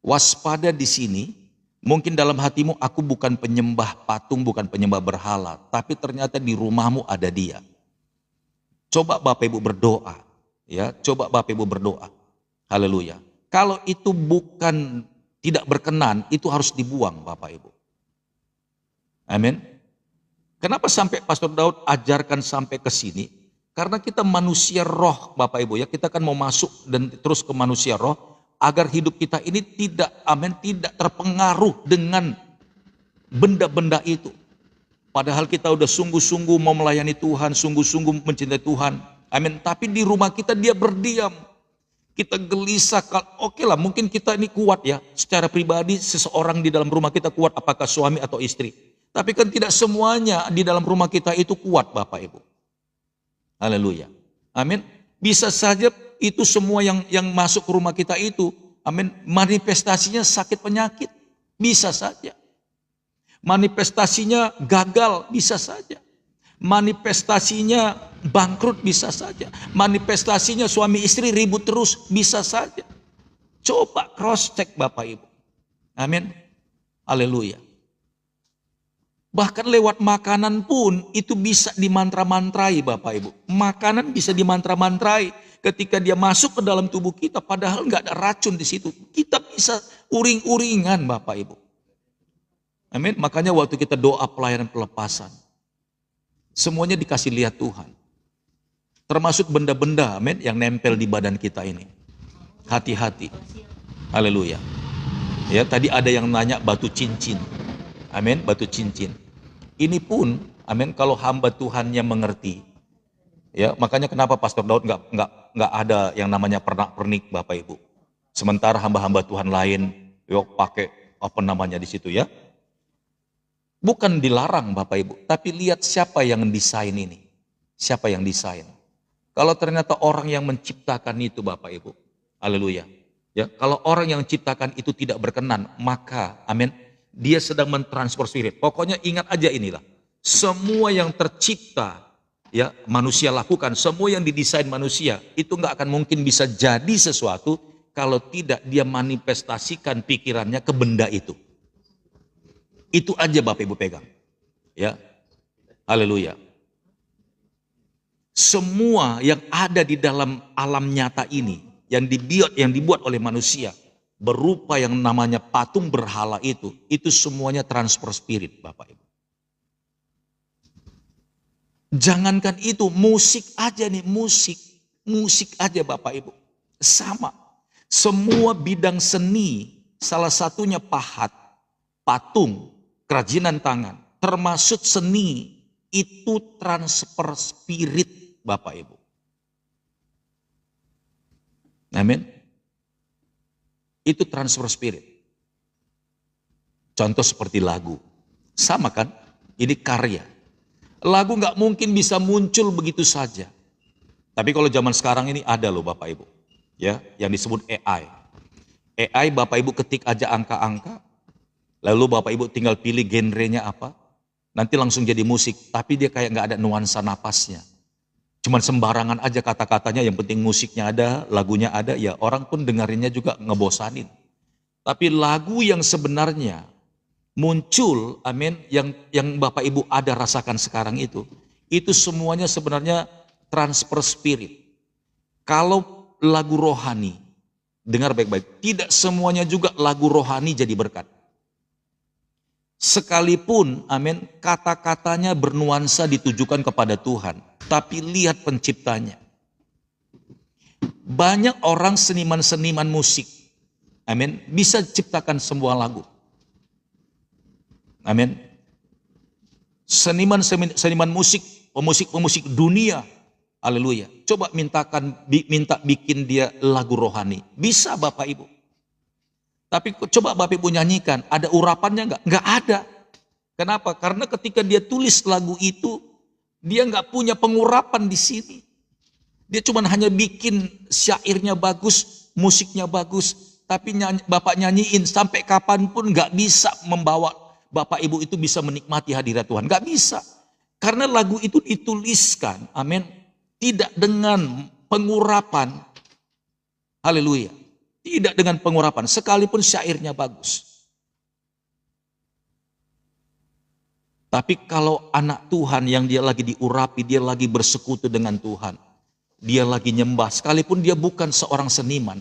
Waspada di sini. Mungkin dalam hatimu aku bukan penyembah patung, bukan penyembah berhala, tapi ternyata di rumahmu ada Dia. Coba Bapak Ibu berdoa. Ya, coba Bapak Ibu berdoa. Haleluya. Kalau itu bukan tidak berkenan, itu harus dibuang Bapak Ibu. Amin. Kenapa sampai Pastor Daud ajarkan sampai ke sini? Karena kita manusia roh Bapak Ibu ya, kita kan mau masuk dan terus ke manusia roh, agar hidup kita ini tidak, amin, tidak terpengaruh dengan benda-benda itu. Padahal kita udah sungguh-sungguh mau melayani Tuhan, sungguh-sungguh mencintai Tuhan, amin. Tapi di rumah kita dia berdiam. Kita gelisah, oke lah mungkin kita ini kuat ya, secara pribadi seseorang di dalam rumah kita kuat, apakah suami atau istri. Tapi kan tidak semuanya di dalam rumah kita itu kuat Bapak Ibu. Haleluya. Amin. Bisa saja itu semua yang masuk ke rumah kita itu, amin, manifestasinya sakit penyakit. Bisa saja. Manifestasinya gagal, bisa saja. Manifestasinya bangkrut, bisa saja. Manifestasinya suami istri ribut terus, bisa saja. Coba cross check Bapak Ibu. Amin. Haleluya. Bahkan lewat makanan pun itu bisa dimantra-mantrai Bapak Ibu. Makanan bisa dimantra-mantrai ketika dia masuk ke dalam tubuh kita padahal nggak ada racun di situ. Kita bisa uring-uringan Bapak Ibu. Amin. Makanya waktu kita doa pelayanan pelepasan, semuanya dikasih lihat Tuhan. Termasuk benda-benda, amin, yang nempel di badan kita ini. Hati-hati. Haleluya. Ya, tadi ada yang nanya batu cincin. Amin, batu cincin. Ini pun, amin, kalau hamba Tuhannya mengerti, ya makanya kenapa Pastor Daud nggak ada yang namanya pernak-pernik Bapak Ibu. Sementara hamba-hamba Tuhan lain, yuk pakai apa namanya di situ ya. Bukan dilarang Bapak Ibu, tapi lihat siapa yang desain ini, siapa yang desain. Kalau ternyata orang yang menciptakan itu Bapak Ibu, haleluya. Ya, kalau orang yang menciptakan itu tidak berkenan, maka, amin, dia sedang mentransfer spirit. Pokoknya ingat aja inilah. Semua yang tercipta, ya manusia lakukan, semua yang didesain manusia, itu nggak akan mungkin bisa jadi sesuatu kalau tidak dia manifestasikan pikirannya ke benda itu. Itu aja Bapak Ibu pegang. Ya. Haleluya. Semua yang ada di dalam alam nyata ini, yang dibuat oleh manusia, berupa yang namanya patung berhala itu semuanya transfer spirit Bapak Ibu. Jangankan itu, musik aja nih, musik aja Bapak Ibu. Sama, semua bidang seni, salah satunya pahat, patung, kerajinan tangan, termasuk seni, itu transfer spirit Bapak Ibu. Amin. Itu transfer spirit. Contoh seperti lagu. Sama kan? Ini karya. Lagu nggak mungkin bisa muncul begitu saja. Tapi kalau zaman sekarang ini ada loh Bapak Ibu. Ya, yang disebut AI. AI Bapak Ibu ketik aja angka-angka. Lalu Bapak Ibu tinggal pilih genrenya apa. Nanti langsung jadi musik. Tapi dia kayak nggak ada nuansa napasnya. Cuman sembarangan aja kata-katanya, yang penting musiknya ada, lagunya ada, ya orang pun dengerinnya juga ngebosanin. Tapi lagu yang sebenarnya muncul, amin, yang Bapak Ibu ada rasakan sekarang itu semuanya sebenarnya transfer spirit. Kalau lagu rohani, dengar baik-baik, tidak semuanya juga lagu rohani jadi berkat. Sekalipun, amin, kata-katanya bernuansa ditujukan kepada Tuhan. Tapi lihat penciptanya. Banyak orang seniman-seniman musik, amin, bisa ciptakan sebuah lagu. Amin. Seniman musik, pemusik dunia, haleluya. Coba minta bikin dia lagu rohani. Bisa Bapak Ibu. Tapi coba Bapak Ibu nyanyikan, ada urapannya enggak? Enggak ada. Kenapa? Karena ketika dia tulis lagu itu, dia nggak punya pengurapan di sini. Dia cuma hanya bikin syairnya bagus, musiknya bagus, tapi Bapak nyanyiin sampai kapanpun nggak bisa membawa Bapak Ibu itu bisa menikmati hadirat Tuhan. Nggak bisa. Karena lagu itu dituliskan, amin, tidak dengan pengurapan. Haleluya. Tidak dengan pengurapan, sekalipun syairnya bagus. Tapi kalau anak Tuhan yang dia lagi diurapi, dia lagi bersekutu dengan Tuhan, dia lagi nyembah, sekalipun dia bukan seorang seniman,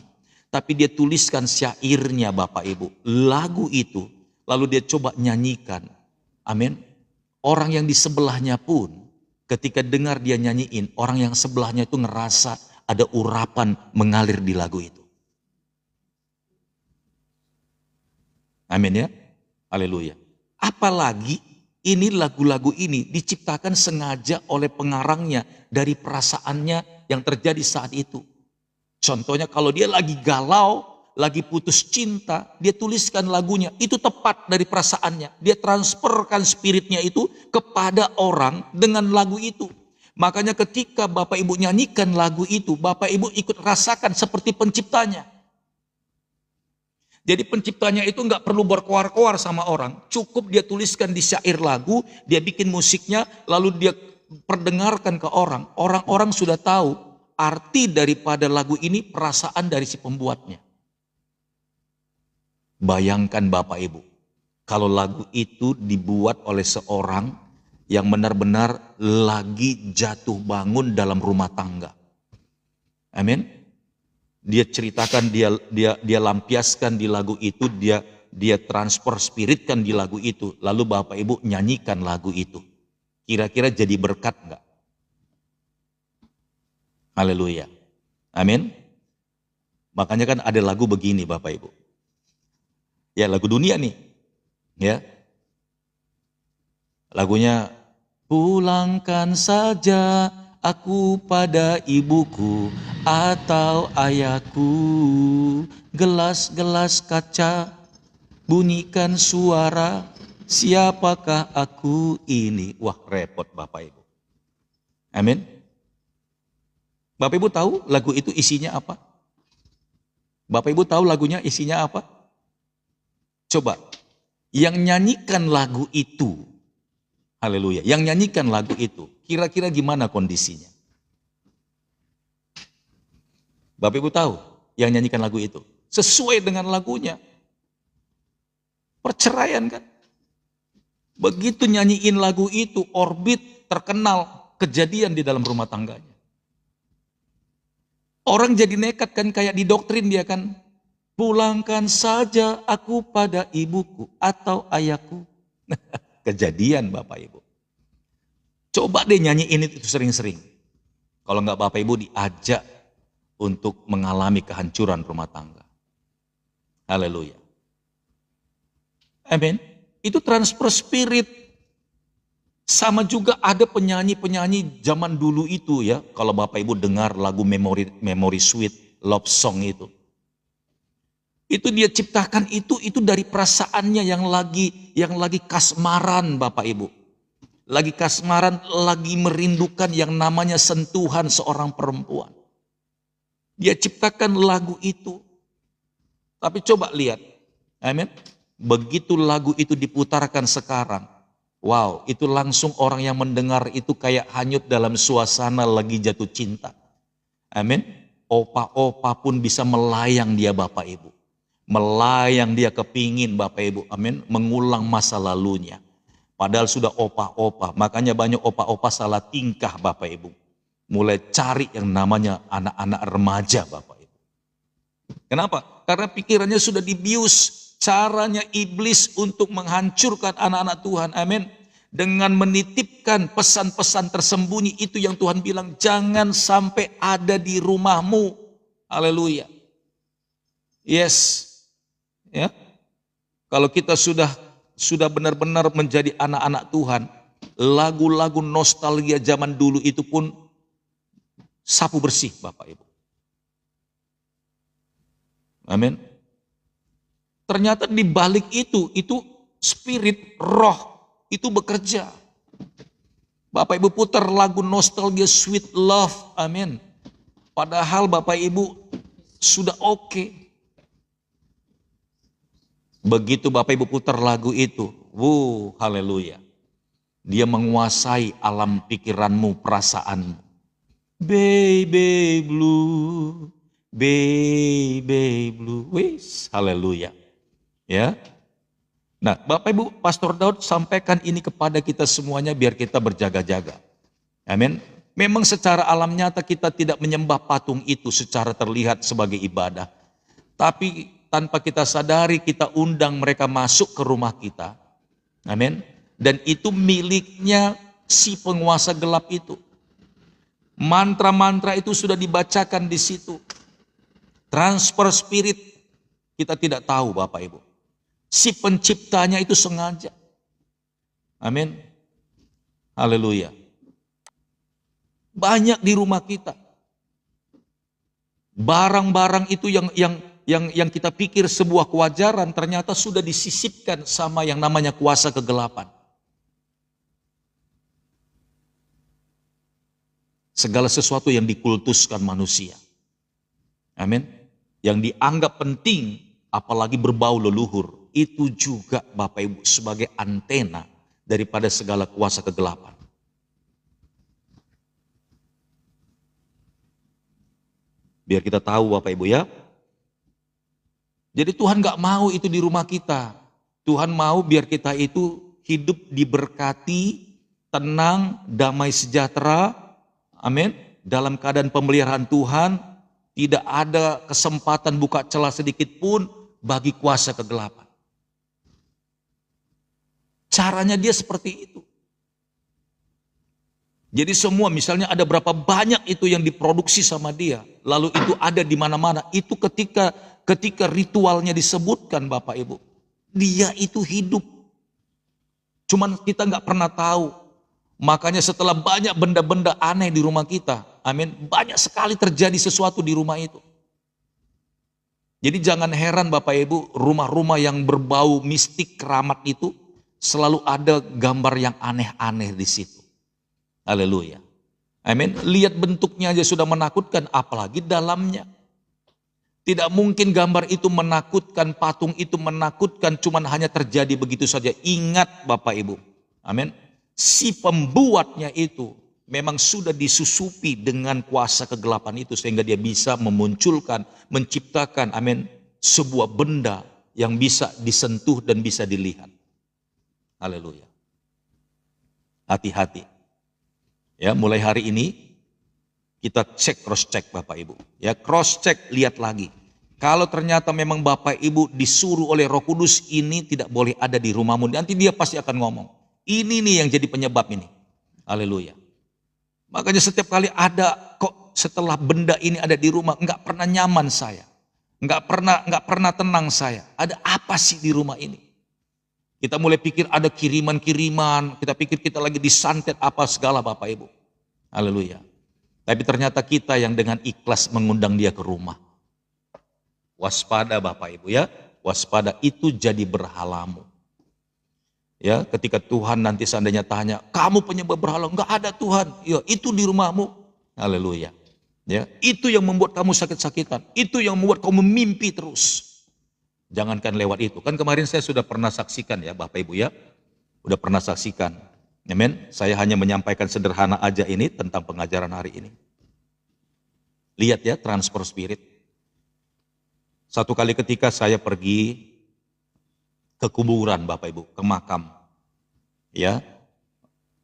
tapi dia tuliskan syairnya Bapak Ibu, lagu itu, lalu dia coba nyanyikan, amin. Orang yang di sebelahnya pun ketika dengar dia nyanyiin, orang yang sebelahnya itu ngerasa ada urapan mengalir di lagu itu. Amin ya. Haleluya. Apalagi ini lagu-lagu ini diciptakan sengaja oleh pengarangnya dari perasaannya yang terjadi saat itu. Contohnya kalau dia lagi galau, lagi putus cinta, dia tuliskan lagunya. Itu tepat dari perasaannya. Dia transferkan spiritnya itu kepada orang dengan lagu itu. Makanya ketika Bapak Ibu nyanyikan lagu itu, Bapak Ibu ikut rasakan seperti penciptanya. Jadi penciptanya itu nggak perlu berkoar-koar sama orang. Cukup dia tuliskan di syair lagu, dia bikin musiknya, lalu dia perdengarkan ke orang. Orang-orang sudah tahu arti daripada lagu ini, perasaan dari si pembuatnya. Bayangkan Bapak Ibu, kalau lagu itu dibuat oleh seorang yang benar-benar lagi jatuh bangun dalam rumah tangga. Amin. Dia ceritakan, dia lampiaskan di lagu itu, dia transfer spiritkan di lagu itu, lalu Bapak Ibu nyanyikan lagu itu. Kira-kira jadi berkat enggak? Haleluya. Amin. Makanya kan ada lagu begini Bapak Ibu. Ya lagu dunia nih. Ya. Lagunya pulangkan saja aku pada ibuku atau ayahku, gelas-gelas kaca bunyikan suara, siapakah aku ini? Wah repot Bapak Ibu. Amin. Bapak Ibu tahu lagu itu isinya apa? Bapak Ibu tahu lagunya isinya apa? Coba, yang nyanyikan lagu itu, haleluya, yang nyanyikan lagu itu, kira-kira gimana kondisinya? Bapak Ibu tahu yang nyanyikan lagu itu? Sesuai dengan lagunya. Perceraian kan? Begitu nyanyiin lagu itu, orbit terkenal kejadian di dalam rumah tangganya. Orang jadi nekat kan, kayak didoktrin dia kan. Pulangkan saja aku pada ibuku atau ayahku. Kejadian Bapak Ibu. Coba deh nyanyiin itu sering-sering. Kalau enggak Bapak Ibu diajak untuk mengalami kehancuran rumah tangga. Haleluya. Amin. Itu transfer spirit. Sama juga ada penyanyi-penyanyi zaman dulu itu ya. Kalau Bapak Ibu dengar lagu Memory Sweet, Love Song itu. Itu dia ciptakan itu dari perasaannya yang lagi kasmaran Bapak Ibu. Lagi kasmaran, lagi merindukan yang namanya sentuhan seorang perempuan. Dia ciptakan lagu itu. Tapi coba lihat. Amin. Begitu lagu itu diputarkan sekarang. Wow, itu langsung orang yang mendengar itu kayak hanyut dalam suasana lagi jatuh cinta. Amin. Opa-opa pun bisa melayang dia Bapak Ibu. Melayang dia kepingin Bapak Ibu, amin, mengulang masa lalunya. Padahal sudah opa-opa, makanya banyak opa-opa salah tingkah Bapak Ibu. Mulai cari yang namanya anak-anak remaja Bapak Ibu. Kenapa? Karena pikirannya sudah dibius. Caranya iblis untuk menghancurkan anak-anak Tuhan, amin. Dengan menitipkan pesan-pesan tersembunyi itu yang Tuhan bilang, jangan sampai ada di rumahmu. Haleluya. Yes. Ya, kalau kita sudah benar-benar menjadi anak-anak Tuhan, lagu-lagu nostalgia zaman dulu itu pun sapu bersih Bapak Ibu. Amin. Ternyata di balik itu spirit roh itu bekerja. Bapak Ibu putar lagu nostalgia Sweet Love, amin. Padahal Bapak Ibu sudah oke. Begitu Bapak Ibu putar lagu itu, haleluya. Dia menguasai alam pikiranmu, perasaanmu. Baby blue, wis, haleluya. Ya. Nah, Bapak Ibu, Pastor Daud sampaikan ini kepada kita semuanya biar kita berjaga-jaga. Amin. Memang secara alam nyata kita tidak menyembah patung itu secara terlihat sebagai ibadah. Tapi tanpa kita sadari kita undang mereka masuk ke rumah kita. Amin. Dan itu miliknya si penguasa gelap itu. Mantra-mantra itu sudah dibacakan di situ. Transfer spirit kita tidak tahu Bapak Ibu. Si penciptanya itu sengaja. Amin. Haleluya. Banyak di rumah kita. Barang-barang itu yang kita pikir sebuah kewajaran ternyata sudah disisipkan sama yang namanya kuasa kegelapan. Segala sesuatu yang dikultuskan manusia. Amin. Yang dianggap penting, apalagi berbau leluhur, itu juga Bapak Ibu sebagai antena daripada segala kuasa kegelapan. Biar kita tahu Bapak Ibu ya. Jadi Tuhan gak mau itu di rumah kita. Tuhan mau biar kita itu hidup diberkati, tenang, damai sejahtera, amin, dalam keadaan pemeliharaan Tuhan. Tidak ada kesempatan buka celah sedikit pun bagi kuasa kegelapan. Caranya dia seperti itu. Jadi semua misalnya ada berapa banyak itu yang diproduksi sama dia. Lalu itu ada di mana-mana. Itu ketika ritualnya disebutkan Bapak Ibu. Dia itu hidup. Cuman kita nggak pernah tahu. Makanya setelah banyak benda-benda aneh di rumah kita, amin, banyak sekali terjadi sesuatu di rumah itu. Jadi jangan heran Bapak Ibu, rumah-rumah yang berbau mistik keramat itu selalu ada gambar yang aneh-aneh di situ. Haleluya. Amin. Lihat bentuknya aja sudah menakutkan, apalagi dalamnya. Tidak mungkin gambar itu menakutkan, patung itu menakutkan, cuman hanya terjadi begitu saja. Ingat Bapak Ibu. Amin. Si pembuatnya itu memang sudah disusupi dengan kuasa kegelapan itu sehingga dia bisa memunculkan, menciptakan, amin, sebuah benda yang bisa disentuh dan bisa dilihat. Haleluya. Hati-hati. Ya, mulai hari ini kita cross check Bapak Ibu. Ya, cross check, lihat lagi. Kalau ternyata memang Bapak Ibu disuruh oleh Roh Kudus ini tidak boleh ada di rumahmu, nanti dia pasti akan ngomong. Ini nih yang jadi penyebab ini. Haleluya. Makanya setiap kali ada kok setelah benda ini ada di rumah, enggak pernah nyaman saya. Enggak pernah tenang saya. Ada apa sih di rumah ini? Kita mulai pikir ada kiriman-kiriman, kita pikir kita lagi disantet apa segala Bapak Ibu. Haleluya. Tapi ternyata kita yang dengan ikhlas mengundang dia ke rumah. Waspada Bapak Ibu ya. Waspada itu jadi berhalamu. Ya, ketika Tuhan nanti seandainya tanya, kamu penyembah berhala? Enggak ada Tuhan. Ya, itu di rumahmu. Haleluya. Ya, itu yang membuat kamu sakit-sakitan. Itu yang membuat kamu mimpi terus. Jangankan lewat itu. Kan kemarin saya sudah pernah saksikan ya Bapak Ibu ya. Udah pernah saksikan. Amin. Saya hanya menyampaikan sederhana aja ini tentang pengajaran hari ini. Lihat ya transfer spirit. Satu kali ketika saya pergi ke kuburan Bapak Ibu, ke makam. Ya,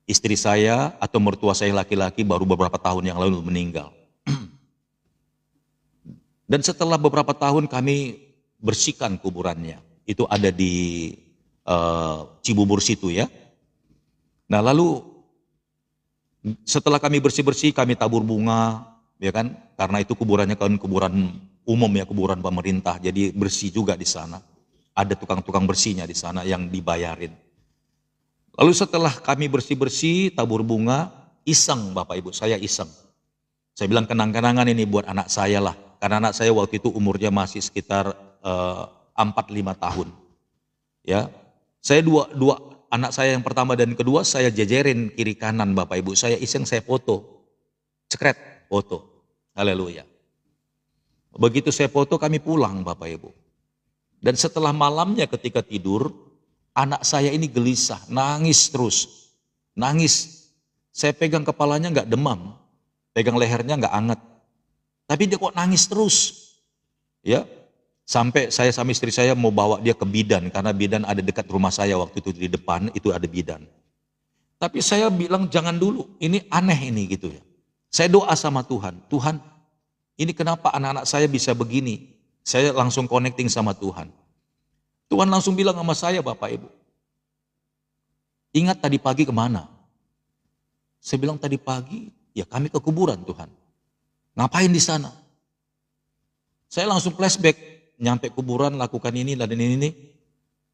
istri saya atau mertua saya laki-laki baru beberapa tahun yang lalu meninggal. Dan setelah beberapa tahun kami bersihkan kuburannya. Itu ada di Cibubur situ ya. Nah lalu setelah kami bersih-bersih, kami tabur bunga, ya kan? Karena itu kuburannya kan kuburan umum ya, kuburan pemerintah. Jadi bersih juga di sana. Ada tukang-tukang bersihnya di sana yang dibayarin. Lalu setelah kami bersih-bersih, tabur bunga, iseng Bapak Ibu, saya iseng. Saya bilang kenang-kenangan ini buat anak saya lah. Karena anak saya waktu itu umurnya masih sekitar 4-5 tahun. Ya, saya dua anak saya yang pertama dan kedua saya jejerin kiri kanan Bapak Ibu. Saya iseng, saya foto. Cekret, foto. Haleluya. Begitu saya foto kami pulang Bapak Ibu. Dan setelah malamnya ketika tidur, anak saya ini gelisah, nangis terus. Nangis. Saya pegang kepalanya nggak demam, pegang lehernya nggak anget. Tapi dia kok nangis terus. Ya, sampai saya sama istri saya mau bawa dia ke bidan, karena bidan ada dekat rumah saya waktu itu di depan, itu ada bidan. Tapi saya bilang jangan dulu, ini aneh ini gitu ya. Saya doa sama Tuhan, Tuhan ini kenapa anak-anak saya bisa begini? Saya langsung connecting sama Tuhan. Tuhan langsung bilang sama saya Bapak Ibu. Ingat tadi pagi kemana? Saya bilang tadi pagi, ya kami ke kuburan Tuhan. Ngapain di sana? Saya langsung flashback, nyampe kuburan, lakukan ini, dan ini.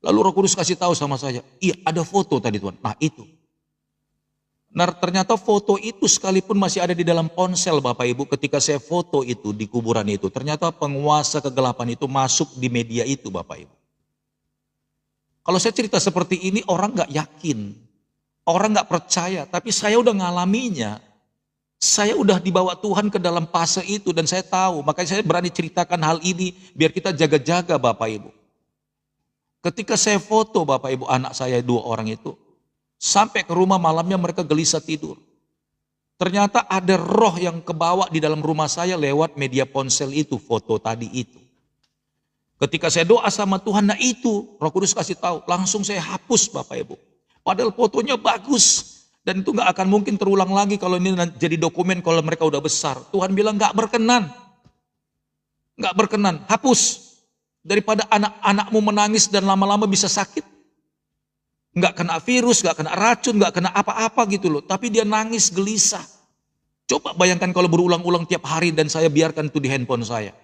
Lalu Roh Kudus kasih tahu sama saya, iya ada foto tadi Tuhan. Nah itu. Nah ternyata foto itu sekalipun masih ada di dalam ponsel Bapak Ibu, ketika saya foto itu di kuburan itu, ternyata penguasa kegelapan itu masuk di media itu Bapak Ibu. Kalau saya cerita seperti ini orang nggak yakin, orang nggak percaya, tapi saya udah ngalaminya. Saya udah dibawa Tuhan ke dalam fase itu dan saya tahu, makanya saya berani ceritakan hal ini biar kita jaga-jaga Bapak Ibu. Ketika saya foto Bapak Ibu anak saya 2 orang itu, sampai ke rumah malamnya mereka gelisah tidur. Ternyata ada roh yang kebawa di dalam rumah saya lewat media ponsel itu, foto tadi itu. Ketika saya doa sama Tuhan, nah itu Roh Kudus kasih tahu, langsung saya hapus Bapak Ibu. Padahal fotonya bagus. Dan itu gak akan mungkin terulang lagi kalau ini jadi dokumen kalau mereka udah besar. Tuhan bilang gak berkenan. Gak berkenan, hapus. Daripada anak-anakmu menangis dan lama-lama bisa sakit. Gak kena virus, gak kena racun, gak kena apa-apa gitu loh. Tapi dia nangis gelisah. Coba bayangkan kalau berulang-ulang tiap hari dan saya biarkan itu di handphone saya.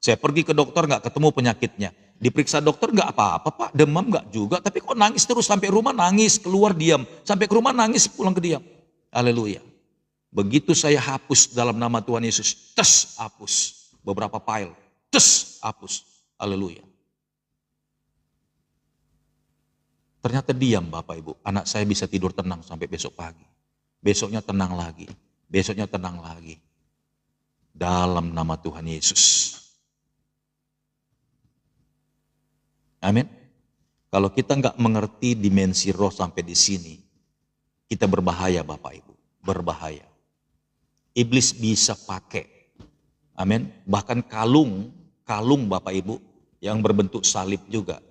Saya pergi ke dokter gak ketemu penyakitnya. Diperiksa dokter gak apa-apa Pak, demam gak juga. Tapi kok nangis terus sampai rumah nangis, keluar diam. Sampai ke rumah nangis, pulang ke diam. Haleluya. Begitu saya hapus dalam nama Tuhan Yesus, tes hapus. Beberapa file, tes hapus. Haleluya. Ternyata diam Bapak Ibu. Anak saya bisa tidur tenang sampai besok pagi. Besoknya tenang lagi. Besoknya tenang lagi. Dalam nama Tuhan Yesus. Amin. Kalau kita nggak mengerti dimensi roh sampai di sini, kita berbahaya Bapak Ibu, berbahaya. Iblis bisa pakai, amin. Bahkan kalung Bapak Ibu yang berbentuk salib juga,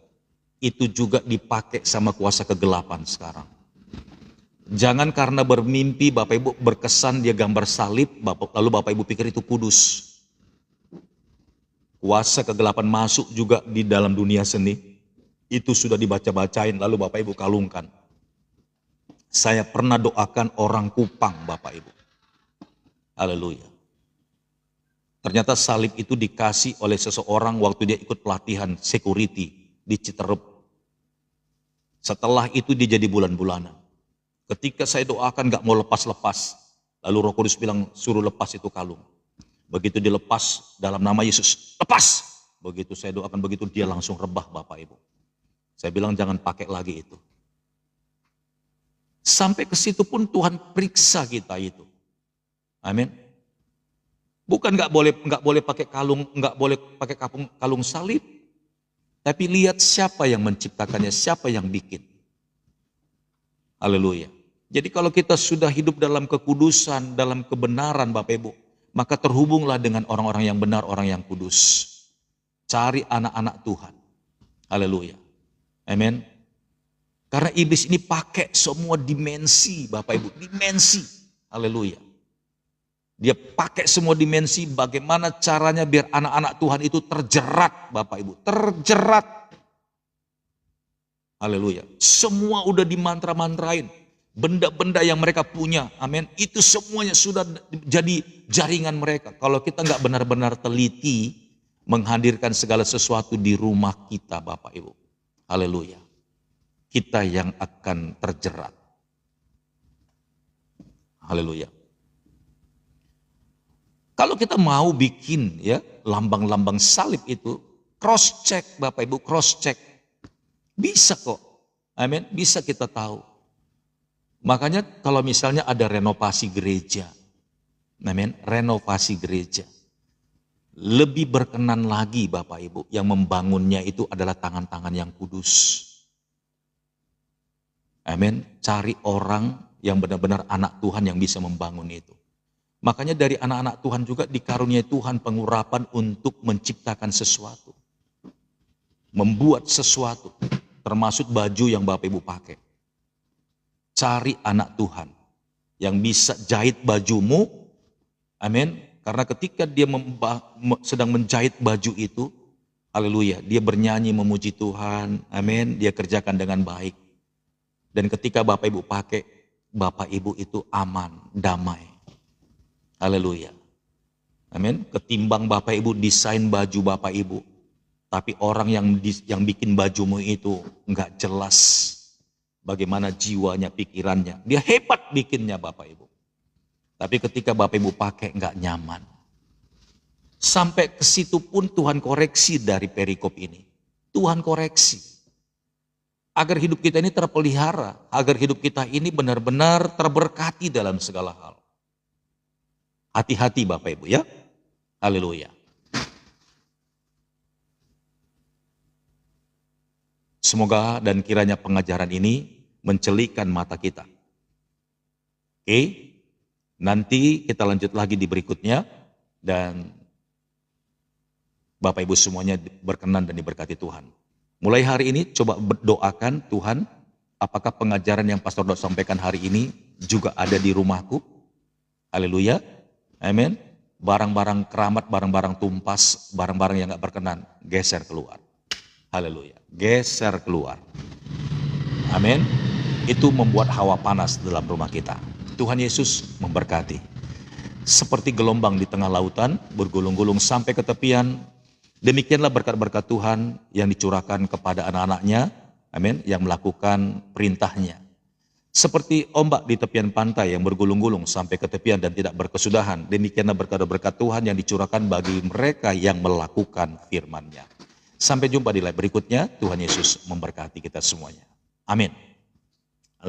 itu juga dipakai sama kuasa kegelapan sekarang. Jangan karena bermimpi Bapak Ibu berkesan dia gambar salib, lalu Bapak Ibu pikir itu kudus. Kuasa kegelapan masuk juga di dalam dunia seni. Itu sudah dibaca-bacain lalu Bapak Ibu kalungkan. Saya pernah doakan orang Kupang Bapak Ibu. Haleluya. Ternyata salib itu dikasih oleh seseorang waktu dia ikut pelatihan security di Citerup. Setelah itu dia jadi bulan-bulanan. Ketika saya doakan gak mau lepas-lepas. Lalu Roh Kudus bilang suruh lepas itu kalung. Begitu dilepas dalam nama Yesus, lepas. Begitu saya doakan begitu dia langsung rebah Bapak Ibu. Saya bilang jangan pakai lagi itu. Sampai ke situ pun Tuhan periksa kita itu. Amin. Bukan nggak boleh pakai kalung, nggak boleh pakai kalung salib. Tapi lihat siapa yang menciptakannya, siapa yang bikin. Haleluya. Jadi kalau kita sudah hidup dalam kekudusan, dalam kebenaran Bapak Ibu, maka terhubunglah dengan orang-orang yang benar, orang yang kudus. Cari anak-anak Tuhan. Haleluya. Amin. Karena iblis ini pakai semua dimensi Bapak Ibu. Dimensi. Haleluya. Dia pakai semua dimensi bagaimana caranya biar anak-anak Tuhan itu terjerat Bapak Ibu. Terjerat. Haleluya. Semua udah dimantra-mantrain. Benda-benda yang mereka punya, amin, itu semuanya sudah jadi jaringan mereka. Kalau kita nggak benar-benar teliti menghadirkan segala sesuatu di rumah kita Bapak Ibu. Haleluya. Kita yang akan terjerat. Haleluya. Kalau kita mau bikin ya lambang-lambang salib itu, cross check Bapak Ibu, cross check. Bisa kok. Amin, bisa kita tahu. Makanya kalau misalnya ada renovasi gereja, amin, renovasi gereja, lebih berkenan lagi Bapak Ibu, yang membangunnya itu adalah tangan-tangan yang kudus. Amin, cari orang yang benar-benar anak Tuhan yang bisa membangun itu. Makanya dari anak-anak Tuhan juga dikaruniai Tuhan pengurapan untuk menciptakan sesuatu. Membuat sesuatu, termasuk baju yang Bapak Ibu pakai. Cari anak Tuhan yang bisa jahit bajumu, amin. Karena ketika dia sedang menjahit baju itu, haleluya, dia bernyanyi memuji Tuhan, amin. Dia kerjakan dengan baik. Dan ketika Bapak Ibu pakai, Bapak Ibu itu aman, damai. Haleluya. Amin. Ketimbang Bapak Ibu desain baju Bapak Ibu, tapi orang yang bikin bajumu itu nggak jelas bagaimana jiwanya, pikirannya. Dia hebat bikinnya Bapak Ibu. Tapi ketika Bapak Ibu pakai nggak nyaman. Sampai ke situ pun Tuhan koreksi dari perikop ini. Tuhan koreksi. Agar hidup kita ini terpelihara. Agar hidup kita ini benar-benar terberkati dalam segala hal. Hati-hati Bapak Ibu ya. Haleluya. Semoga dan kiranya pengajaran ini mencelikan mata kita. Oke, nanti kita lanjut lagi di berikutnya. Dan Bapak Ibu semuanya berkenan dan diberkati Tuhan. Mulai hari ini coba berdoakan, Tuhan, apakah pengajaran yang Pastor Dok sampaikan hari ini juga ada di rumahku? Haleluya. Amin. Barang-barang keramat, barang-barang tumpas, barang-barang yang gak berkenan, geser keluar. Haleluya. Geser keluar. Amin. Itu membuat hawa panas dalam rumah kita. Tuhan Yesus memberkati. Seperti gelombang di tengah lautan, bergulung-gulung sampai ke tepian. Demikianlah berkat-berkat Tuhan yang dicurahkan kepada anak-anaknya, amin, yang melakukan perintahnya. Seperti ombak di tepian pantai yang bergulung-gulung sampai ke tepian dan tidak berkesudahan. Demikianlah berkat-berkat Tuhan yang dicurahkan bagi mereka yang melakukan firman-Nya. Sampai jumpa di live berikutnya. Tuhan Yesus memberkati kita semuanya. Amin.